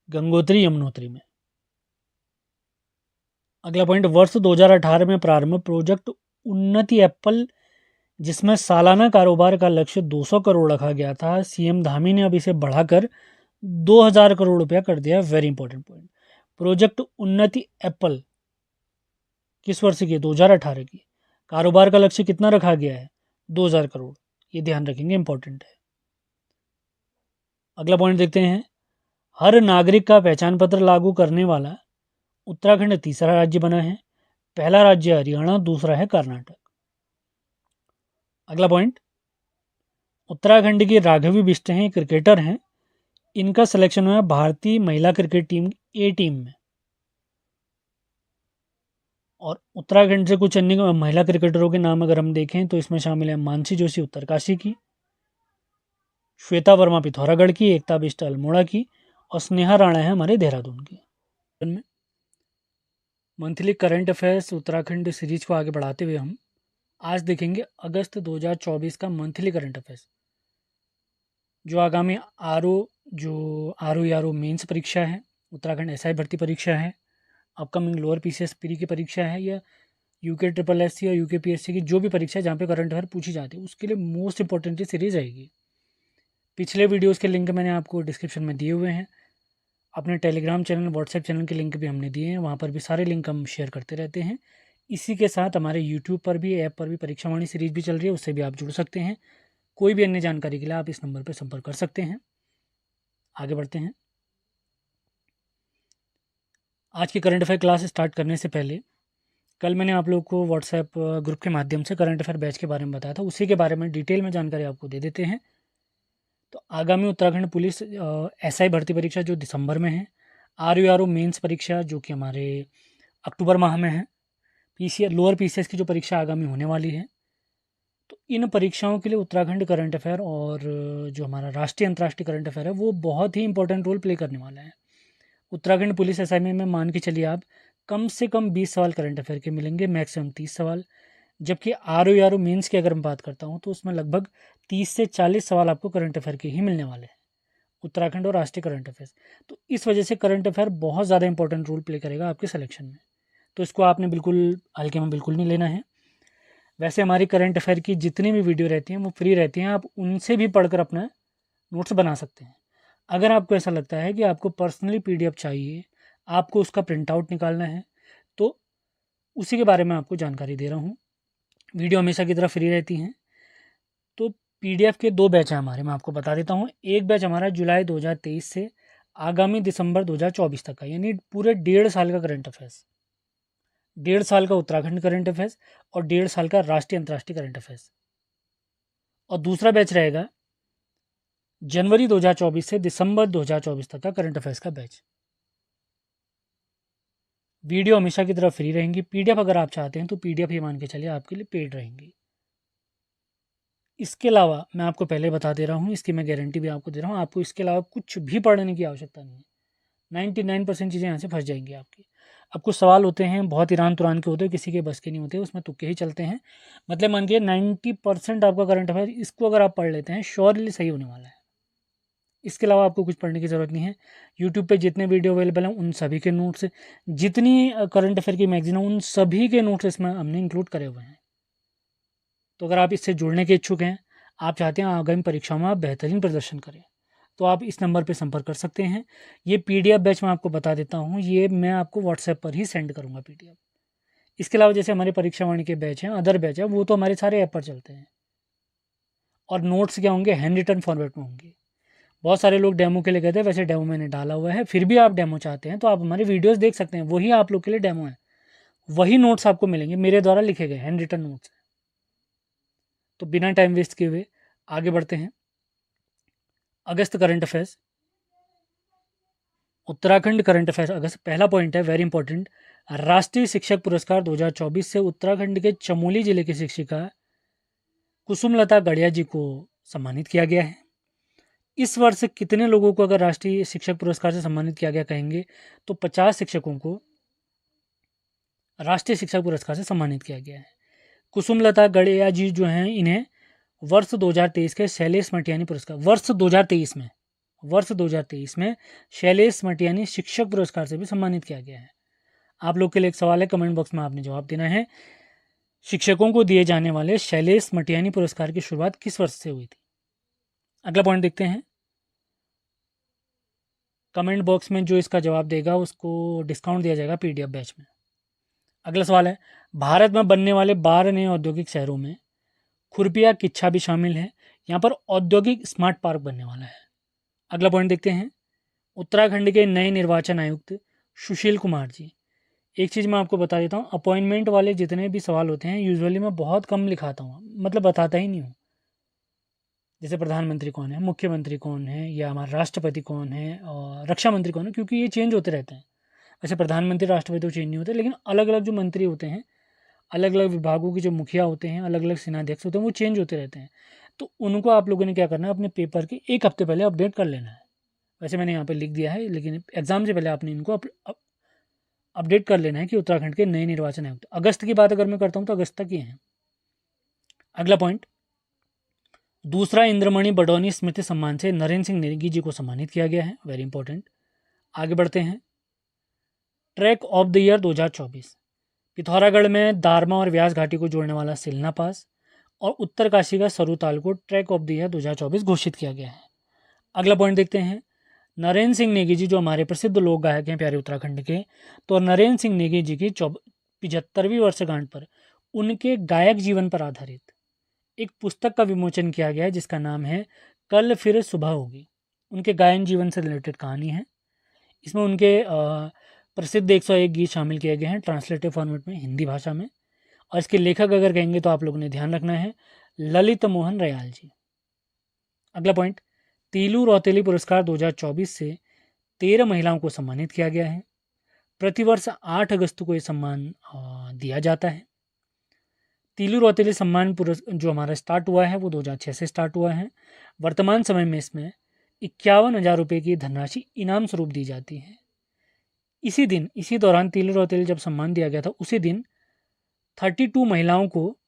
गंगोत्री यमुनोत्री में। अगला पॉइंट। वर्ष 2018 में प्रारंभ प्रोजेक्ट उन्नति एप्पल, जिसमें सालाना कारोबार का लक्ष्य 200 करोड़ रखा गया था। CM धामी ने अब इसे बढ़ाकर 2000 करोड़ रुपया कर दिया। Very important point. प्रोजेक्ट उन्नति एप्पल किस वर्ष की? 2018 की। कारोबार का लक्ष्य कितना रखा गया है? 2000 करोड़। ये ध्यान रखेंगे, इंपॉर्टेंट है। अगला पॉइंट देखते हैं। हर नागरिक का पहचान पत्र लागू करने वाला उत्तराखंड तीसरा राज्य बना है। पहला राज्य हरियाणा, दूसरा है कर्नाटक। अगला पॉइंट। उत्तराखंड की राघवी बिष्ट हैं, क्रिकेटर हैं। इनका सिलेक्शन हुआ है भारतीय महिला क्रिकेट टीम A टीम में। और उत्तराखंड से कुछ अन्य महिला क्रिकेटरों के नाम अगर हम देखें तो इसमें शामिल है मानसी जोशी उत्तरकाशी की, श्वेता वर्मा पिथौरागढ़ की, एकता बिष्ट अल्मोड़ा की, और स्नेहा राणा है हमारे देहरादून की। Monthly current affairs Uttarakhand series को आगे बढ़ाते हुए हम आज देखेंगे अगस्त 2024 का मंथली करंट अफेयर्स, जो आगामी आर ओ मेंस परीक्षा है, उत्तराखंड एसआई भर्ती परीक्षा है, अपकमिंग लोअर पीसीएस प्री की परीक्षा है, या यूके ट्रिपल एस सी या यूके पीएससी की जो भी परीक्षा है जहाँ पे करंट अफेयर पूछी जाती है, उसके लिए मोस्ट इंपॉर्टेंट सीरीज रहेगी। पिछले वीडियोस के लिंक मैंने आपको डिस्क्रिप्शन में दिए हुए हैं। अपने टेलीग्राम चैनल, व्हाट्सएप चैनल के लिंक भी हमने दिए हैं, वहाँ पर भी सारे लिंक हम शेयर करते रहते हैं। इसी के साथ हमारे यूट्यूब पर भी, ऐप पर भी परीक्षावाणी सीरीज भी चल रही है, उससे भी आप जुड़ सकते हैं। कोई भी अन्य जानकारी के लिए आप इस नंबर पर संपर्क कर सकते हैं। आगे बढ़ते हैं। आज की करंट अफेयर क्लास स्टार्ट करने से पहले कल मैंने आप लोग को व्हाट्सएप ग्रुप के माध्यम से करंट अफेयर बैच के बारे में बताया था, उसी के बारे में डिटेल में जानकारी आपको दे देते हैं। तो आगामी उत्तराखंड पुलिस एसआई भर्ती परीक्षा जो दिसंबर में है, आर मेंस परीक्षा जो कि हमारे अक्टूबर माह में है, लोअर पीसीएस की जो परीक्षा आगामी होने वाली है, तो इन परीक्षाओं के लिए उत्तराखंड करंट अफेयर और जो हमारा राष्ट्रीय अंतर्राष्ट्रीय करंट अफेयर है वो बहुत ही इंपॉर्टेंट रोल प्ले करने वाला है। उत्तराखंड पुलिस एसआई में मान के चलिए आप कम से कम 20 सवाल करंट अफेयर के मिलेंगे, मैक्सिमम 30 सवाल। जबकि आर ओ मेंस की अगर मैं बात करता हूँ तो उसमें लगभग 30 से 40 सवाल आपको करंट अफेयर के ही मिलने वाले हैं, उत्तराखंड और राष्ट्रीय करंट अफेयर्स। तो इस वजह से करंट अफेयर बहुत ज़्यादा इंपॉर्टेंट रोल प्ले करेगा आपके सिलेक्शन में, तो इसको आपने बिल्कुल हल्के में बिल्कुल नहीं लेना है। वैसे हमारी करंट अफेयर की जितनी भी वीडियो रहती हैं वो फ्री रहती हैं, आप उनसे भी पढ़कर अपना नोट्स बना सकते हैं। अगर आपको ऐसा लगता है कि आपको पर्सनली पीडीएफ चाहिए, आपको उसका प्रिंट आउट निकालना है, तो उसी के बारे में आपको जानकारी दे रहा हूँ। वीडियो हमेशा की तरह फ्री रहती हैं। तो पीडीएफ के 2 बैच हैं हमारे, मैं आपको बता देता हूँ। एक बैच हमारा जुलाई 2023 से आगामी दिसंबर 2024 तक का, यानी पूरे 1.5 साल का करंट अफेयर्स, 1.5 साल का उत्तराखंड करंट अफेयर्स और 1.5 साल का राष्ट्रीय अंतर्राष्ट्रीय करंट अफेयर्स। और दूसरा बैच रहेगा जनवरी 2024 से दिसंबर 2024 तक का करंट अफेयर्स का बैच। वीडियो हमेशा की तरह फ्री रहेंगी। पीडीएफ अगर आप चाहते हैं तो पीडीएफ ही मान के चलिए आपके लिए पेड रहेंगी। इसके अलावा मैं आपको पहले बता दे रहा हूँ, इसकी मैं गारंटी भी आपको दे रहा हूँ, आपको इसके अलावा कुछ भी पढ़ने की आवश्यकता नहीं है। 99% चीज़ें यहाँ से फंस जाएंगी आपकी। अब कुछ सवाल होते हैं बहुत ईरान तुरान के होते हैं, किसी के बस के नहीं होते, उसमें तुक्के ही चलते हैं। मतलब मान के 90% आपका करंट अफेयर इसको अगर आप पढ़ लेते हैं श्योरली सही होने वाला है। इसके अलावा आपको कुछ पढ़ने की ज़रूरत नहीं है। यूट्यूब पे जितने वीडियो अवेलेबल हैं उन सभी के नोट्स, जितनी करंट अफेयर की मैगजीन है उन सभी के नोट्स इसमें हमने इंक्लूड करे हुए हैं। तो अगर आप इससे जुड़ने के इच्छुक हैं, आप चाहते हैं आगामी परीक्षाओं में आप बेहतरीन प्रदर्शन करें, तो आप इस नंबर पर संपर्क कर सकते हैं। ये पीडीएफ बैच मैं आपको बता देता हूँ, ये मैं आपको व्हाट्सएप पर ही सेंड करूँगा पीडीएफ। इसके अलावा जैसे हमारे परीक्षावाणी के बैच हैं, अदर बैच है, वो तो हमारे सारे ऐप पर चलते हैं। और नोट्स क्या होंगे, हैंड रिटन फॉर्मेट में होंगे। बहुत सारे लोग डेमो के लिए कहते हैं, वैसे डेमो मैंने डाला हुआ है, फिर भी आप डेमो चाहते हैं तो आप हमारे वीडियोस देख सकते हैं, वही आप लोग के लिए डेमो है। वही नोट्स आपको मिलेंगे, मेरे द्वारा लिखे गए हैंड रिटन नोट्स। तो बिना टाइम वेस्ट किए हुए आगे बढ़ते हैं। अगस्त current affairs, Uttarakhand current affairs अगस्त। पहला पॉइंट है वेरी इंपॉर्टेंट, राष्ट्रीय शिक्षक पुरस्कार 2024 से उत्तराखंड के चमोली जिले की शिक्षिका कुसुमलता गड़िया जी को सम्मानित किया गया है। इस वर्ष कितने लोगों को अगर राष्ट्रीय शिक्षक पुरस्कार से सम्मानित किया गया कहेंगे तो 50 शिक्षकों को राष्ट्रीय शिक्षक पुरस्कार से सम्मानित किया गया है। कुसुमलता गड़िया जी जो हैं, इन्हें वर्ष 2023 के शैलेश मटियानी पुरस्कार, वर्ष 2023 में शैलेश मटियानी शिक्षक पुरस्कार से भी सम्मानित किया गया है। आप लोग के लिए एक सवाल है, कमेंट बॉक्स में आपने जवाब देना है। शिक्षकों को दिए जाने वाले शैलेश मटियानी पुरस्कार की शुरुआत किस वर्ष से हुई थी? अगला पॉइंट देखते हैं। कमेंट बॉक्स में जो इसका जवाब देगा उसको डिस्काउंट दिया जाएगा पीडीएफ बैच में। अगला सवाल है, भारत में बनने वाले 12 नए औद्योगिक शहरों में खुरपिया किच्छा भी शामिल है। यहाँ पर औद्योगिक स्मार्ट पार्क बनने वाला है। अगला पॉइंट देखते हैं। उत्तराखंड के नए निर्वाचन आयुक्त सुशील कुमार जी। एक चीज़ मैं आपको बता देता हूँ, अपॉइंटमेंट वाले जितने भी सवाल होते हैं यूजुअली मैं बहुत कम लिखाता हूँ, मतलब बताता ही नहीं हूँ। जैसे प्रधानमंत्री कौन है, मुख्यमंत्री कौन है, या हमारा राष्ट्रपति कौन है और रक्षा मंत्री कौन है, क्योंकि ये चेंज होते रहते हैं। वैसे प्रधानमंत्री राष्ट्रपति तो चेंज नहीं होते, लेकिन अलग अलग जो मंत्री होते हैं, अलग अलग विभागों के जो मुखिया होते हैं, अलग अलग सेनाध्यक्ष होते हैं, वो चेंज होते रहते हैं। तो उनको आप लोगों ने क्या करना है, अपने पेपर के 1 हफ्ते पहले अपडेट कर लेना है। वैसे मैंने यहाँ पे लिख दिया है, लेकिन एग्ज़ाम से पहले आपने इनको अपडेट कर लेना है कि उत्तराखंड के नए निर्वाचन आयुक्त, अगस्त की बात अगर मैं करता हूँ तो अगस्त तक ही हैं। अगला पॉइंट, दूसरा इंद्रमणि बडौनी स्मृति सम्मान से नरेंद्र सिंह नेगी जी को सम्मानित किया गया है, वेरी इंपॉर्टेंट। आगे बढ़ते हैं, track of the year 2024, Pithoragarh में दारमा और व्यास घाटी को जोड़ने वाला सिलना पास और उत्तरकाशी का सरुताल को ट्रैक ऑफ द ईयर 2024 घोषित किया गया है। अगला पॉइंट देखते हैं, नरेंद्र सिंह नेगी जी जो हमारे प्रसिद्ध लोक गायक हैं प्यारे उत्तराखंड के, तो नरेंद्र सिंह नेगी जी की 75वीं वर्षगांठ पर उनके गायक जीवन पर आधारित एक पुस्तक का विमोचन किया गया है जिसका नाम है कल फिर सुबह होगी। उनके गायन जीवन से रिलेटेड कहानी है। इसमें उनके प्रसिद्ध 101 गीत शामिल किए गए हैं ट्रांसलेटिव फॉर्मेट में हिंदी भाषा में, और इसके लेखक अगर कहेंगे तो आप लोगों ने ध्यान रखना है ललित मोहन रयाल जी। अगला पॉइंट, तीलू रौतेली पुरस्कार 2024 से 13 महिलाओं को सम्मानित किया गया है। प्रतिवर्ष 8 अगस्त को ये सम्मान दिया जाता है। तीलू रौतेली सम्मान जो हमारा स्टार्ट हुआ है वो 2006 से स्टार्ट हुआ है। वर्तमान समय में इसमें 51,000 रुपये की धनराशि इनाम स्वरूप दी जाती है। इसी दौरान तीलू रौतेली जब सम्मान दिया गया था उसी दिन 32 महिलाओं को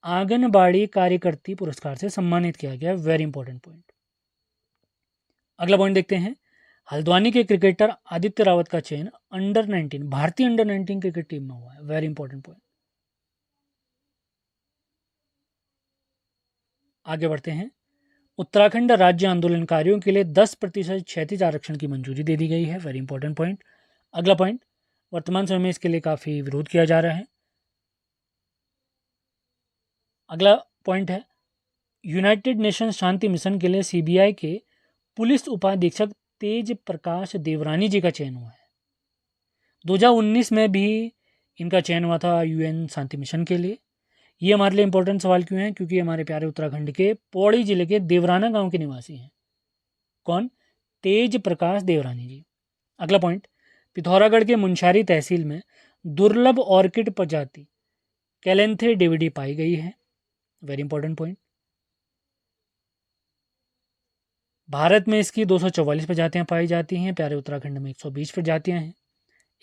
आंगनबाड़ी कार्यकर्ती पुरस्कार से सम्मानित किया गया, वेरी इंपॉर्टेंट पॉइंट। अगला पॉइंट देखते हैं, हल्द्वानी के क्रिकेटर आदित्य रावत का चयन भारतीय अंडर 19 क्रिकेट टीम में हुआ है, वेरी इंपॉर्टेंट पॉइंट। आगे बढ़ते हैं, उत्तराखंड राज्य आंदोलनकारियों के लिए 10% क्षैतिज आरक्षण की मंजूरी दे दी गई है, वेरी इंपॉर्टेंट पॉइंट। अगला पॉइंट, वर्तमान समय में इसके लिए काफ़ी विरोध किया जा रहा है। अगला पॉइंट है, यूनाइटेड नेशंस शांति मिशन के लिए सीबीआई के पुलिस उपाधीक्षक तेज प्रकाश देवरानी जी का चयन हुआ है। 2019 में भी इनका चयन हुआ था यूएन शांति मिशन के लिए। ये हमारे लिए इंपॉर्टेंट सवाल क्यों है, क्योंकि हमारे प्यारे उत्तराखंड के पौड़ी जिले के देवराना गांव के निवासी हैं। कौन? तेज प्रकाश देवरानी जी। अगला पॉइंट, पिथौरागढ़ के मुंशारी तहसील में दुर्लभ ऑर्किड प्रजाति कैलेंथे डेविडी पाई गई है, वेरी इंपॉर्टेंट पॉइंट। भारत में इसकी 244 प्रजातियां पाई जाती हैं, प्यारे उत्तराखंड में 120 प्रजातियां हैं।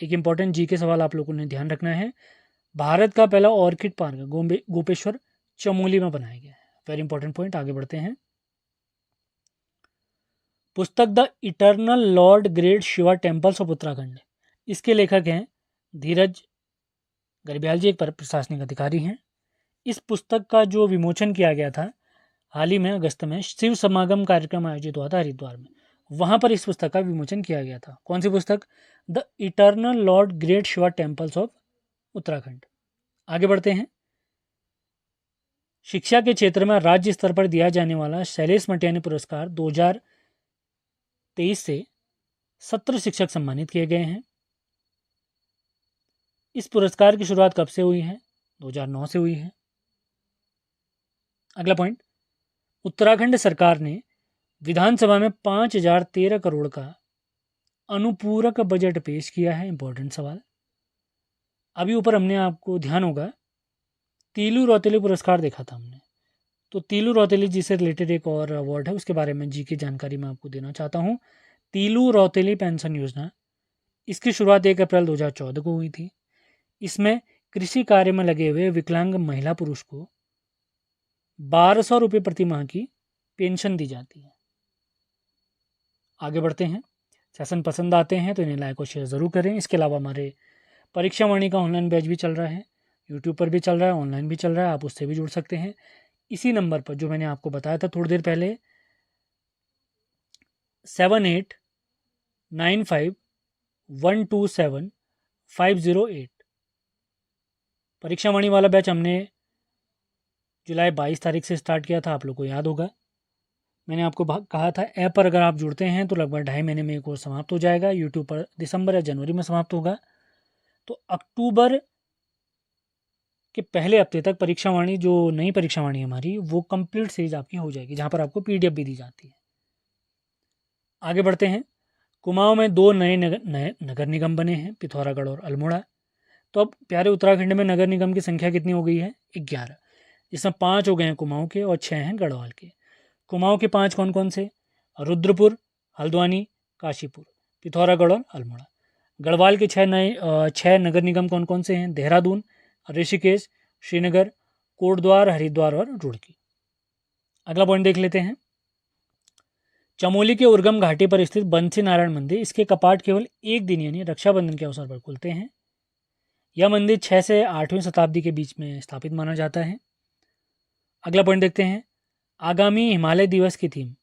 एक इंपॉर्टेंट जी के सवाल आप लोगों ने ध्यान रखना है, भारत का पहला ऑर्किड पार्क गोपेश्वर चमोली में बनाया गया है, वेरी इंपॉर्टेंट पॉइंट। आगे बढ़ते हैं, पुस्तक the eternal Lord great Shiva temples of Uttarakhand, इसके लेखक हैं धीरज गर्ब्याल जी, एक प्रशासनिक अधिकारी हैं। इस पुस्तक का जो विमोचन किया गया था हाल ही में अगस्त में शिव समागम कार्यक्रम आयोजित हुआ था हरिद्वार में, वहाँ पर इस पुस्तक का विमोचन किया गया था। कौन सी पुस्तक? The eternal Lord great Shiva temples of Uttarakhand. आगे बढ़ते हैं, शिक्षा के क्षेत्र में राज्य स्तर पर दिया जाने वाला शैलेश मटियानी पुरस्कार 2023 से 17 शिक्षक सम्मानित किए गए हैं। इस पुरस्कार की शुरुआत कब से हुई है? 2009 से हुई है। अगला पॉइंट, उत्तराखंड सरकार ने विधानसभा में 5,013 करोड़ का अनुपूरक बजट पेश किया है, इंपॉर्टेंट सवाल। अभी ऊपर हमने आपको ध्यान होगा तीलू रौतेली पुरस्कार देखा था हमने, तो तीलू रौतेली जी से रिलेटेड एक और अवार्ड है, उसके बारे में जी की जानकारी मैं आपको देना चाहता हूँ। तीलू रौतेली पेंशन योजना, इसकी शुरुआत 1 अप्रैल 2014 को हुई थी। इसमें कृषि कार्य में लगे हुए विकलांग महिला पुरुष को 1,200 रुपये प्रति माह की पेंशन दी जाती है। आगे बढ़ते हैं, सेशन पसंद आते हैं तो इन्हें लाइक और शेयर ज़रूर करें। इसके अलावा हमारे परीक्षा वाणी का ऑनलाइन बैच भी चल रहा है, यूट्यूब पर भी चल रहा है, ऑनलाइन भी चल रहा है, आप उससे भी जुड़ सकते हैं। इसी नंबर पर जो मैंने आपको बताया था थोड़ी देर पहले 7895127508, परीक्षा वाणी वाला बैच हमने जुलाई 22 तारीख से स्टार्ट किया था, आप लोग को याद होगा। मैंने आपको कहा था ऐप पर अगर आप जुड़ते हैं तो लगभग 2.5 महीने में कोर्स समाप्त हो जाएगा। यूट्यूब पर दिसंबर या जनवरी में समाप्त होगा, तो अक्टूबर के पहले हफ्ते तक परीक्षा वाणी, जो नई परीक्षा वाणी हमारी, वो कंप्लीट सीरीज आपकी हो जाएगी, जहाँ पर आपको PDF भी दी जाती है। आगे बढ़ते हैं, कुमाऊं में 2 नए नगर निगम बने हैं, पिथौरागढ़ और अल्मोड़ा। तो अब प्यारे उत्तराखंड में नगर निगम की संख्या कितनी हो गई है? 11, जिसमें 5 हो गए हैं कुमाऊं के और 6 हैं गढ़वाल के। कुमाऊं के 5 कौन कौन से? रुद्रपुर, हल्द्वानी, काशीपुर, पिथौरागढ़ और अल्मोड़ा। गढ़वाल के 6 नगर निगम कौन कौन से हैं? देहरादून, ऋषिकेश, श्रीनगर, कोटद्वार, हरिद्वार और रुड़की। अगला पॉइंट देख लेते हैं। चमोली के उर्गम घाटी पर स्थित बंसी नारायण मंदिर, इसके कपाट केवल एक दिन यानी रक्षाबंधन के अवसर पर खुलते हैं। यह मंदिर 6 से 8वीं शताब्दी के बीच में स्थापित माना जाता है। अगला पॉइंट देखते हैं। आगामी हिमालय दिवस की थीम।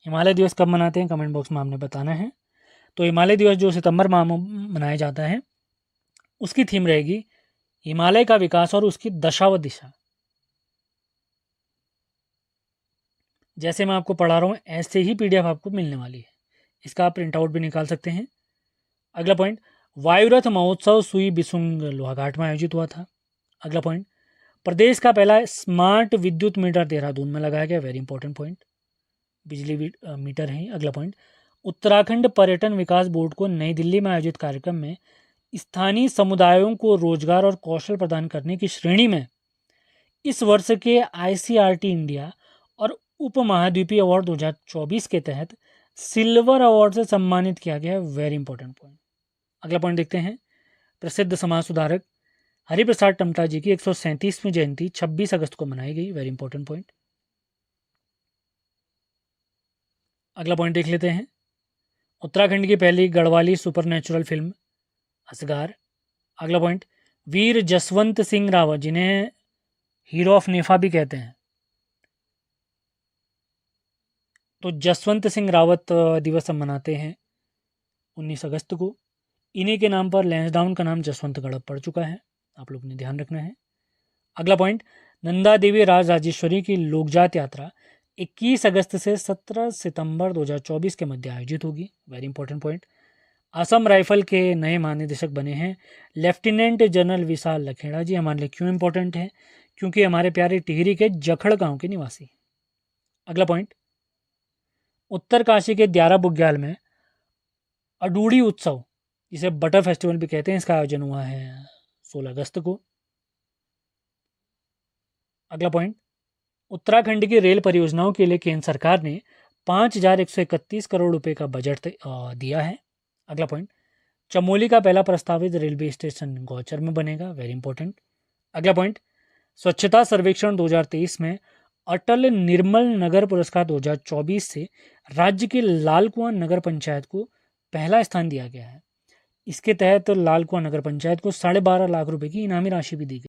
हिमालय दिवस कब मनाते हैं? कमेंट बॉक्स में आपने बताना है। तो हिमालय दिवस जो सितंबर माह में मनाया जाता है, उसकी थीम रहेगी हिमालय का विकास और उसकी दशा व दिशा। जैसे मैं आपको पढ़ा रहा हूँ ऐसे ही PDF आपको मिलने वाली है, इसका आप प्रिंट आउट भी निकाल सकते हैं। अगला पॉइंट, वायुरथ महोत्सव सुई बिसुंग लोहाघाट में आयोजित हुआ था। अगला पॉइंट, प्रदेश का पहला स्मार्ट विद्युत मीटर देहरादून में लगाया गया। वेरी इंपॉर्टेंट पॉइंट, बिजली मीटर है। अगला पॉइंट, उत्तराखंड पर्यटन विकास बोर्ड को नई दिल्ली में आयोजित कार्यक्रम में स्थानीय समुदायों को रोजगार और कौशल प्रदान करने की श्रेणी में इस वर्ष के ICRT इंडिया और उप महाद्वीपीय अवार्ड 2024 के तहत सिल्वर अवार्ड से सम्मानित किया गया है। Very important point. अगला पॉइंट देखते हैं। प्रसिद्ध समाज सुधारक हरिप्रसाद टमटा जी की 137वीं जयंती 26 अगस्त को मनाई गई। Very important point. अगला पॉइंट देख लेते हैं। उत्तराखंड की पहली गढ़वाली सुपरनेचुरल फिल्म असगार। अगला पॉइंट, वीर जसवंत सिंह रावत जिन्हें हीरो ऑफ नेफा भी कहते हैं, तो जसवंत सिंह रावत दिवस हम मनाते हैं 19 अगस्त को। इन्हीं के नाम पर लैंसडाउन का नाम जसवंतगढ़ पड़ चुका है, आप लोग ने ध्यान रखना है। अगला पॉइंट, नंदा देवी राजराजेश्वरी की लोकजात यात्रा 21 अगस्त से 17 सितंबर 2024 के मध्य आयोजित होगी। Very important point. Assam rifle के नए महानिदेशक बने हैं लेफ्टिनेंट जनरल विशाल लखेड़ा जी। हमारे लिए क्यों इंपॉर्टेंट है? क्योंकि हमारे प्यारे टिहरी के जखड़ गांव के निवासी। अगला पॉइंट, उत्तरकाशी के द्यारा बुग्याल में अडूड़ी उत्सव, जिसे बटर फेस्टिवल भी कहते हैं, इसका आयोजन हुआ है 16 अगस्त को। अगला पॉइंट, उत्तराखंड की रेल परियोजनाओं के लिए केंद्र सरकार ने 5,131 करोड़ रुपए का बजट दिया है। अगला पॉइंट, चमोली का पहला प्रस्तावित रेलवे स्टेशन गौचर में बनेगा। Very important. अगला पॉइंट, स्वच्छता सर्वेक्षण 2023 में अटल निर्मल नगर पुरस्कार 2024 से राज्य के लाल कुआं नगर पंचायत को पहला स्थान दिया गया है। इसके तहत लाल कुआं नगर पंचायत को 12.5 लाख रुपए की इनामी राशि भी दी गई।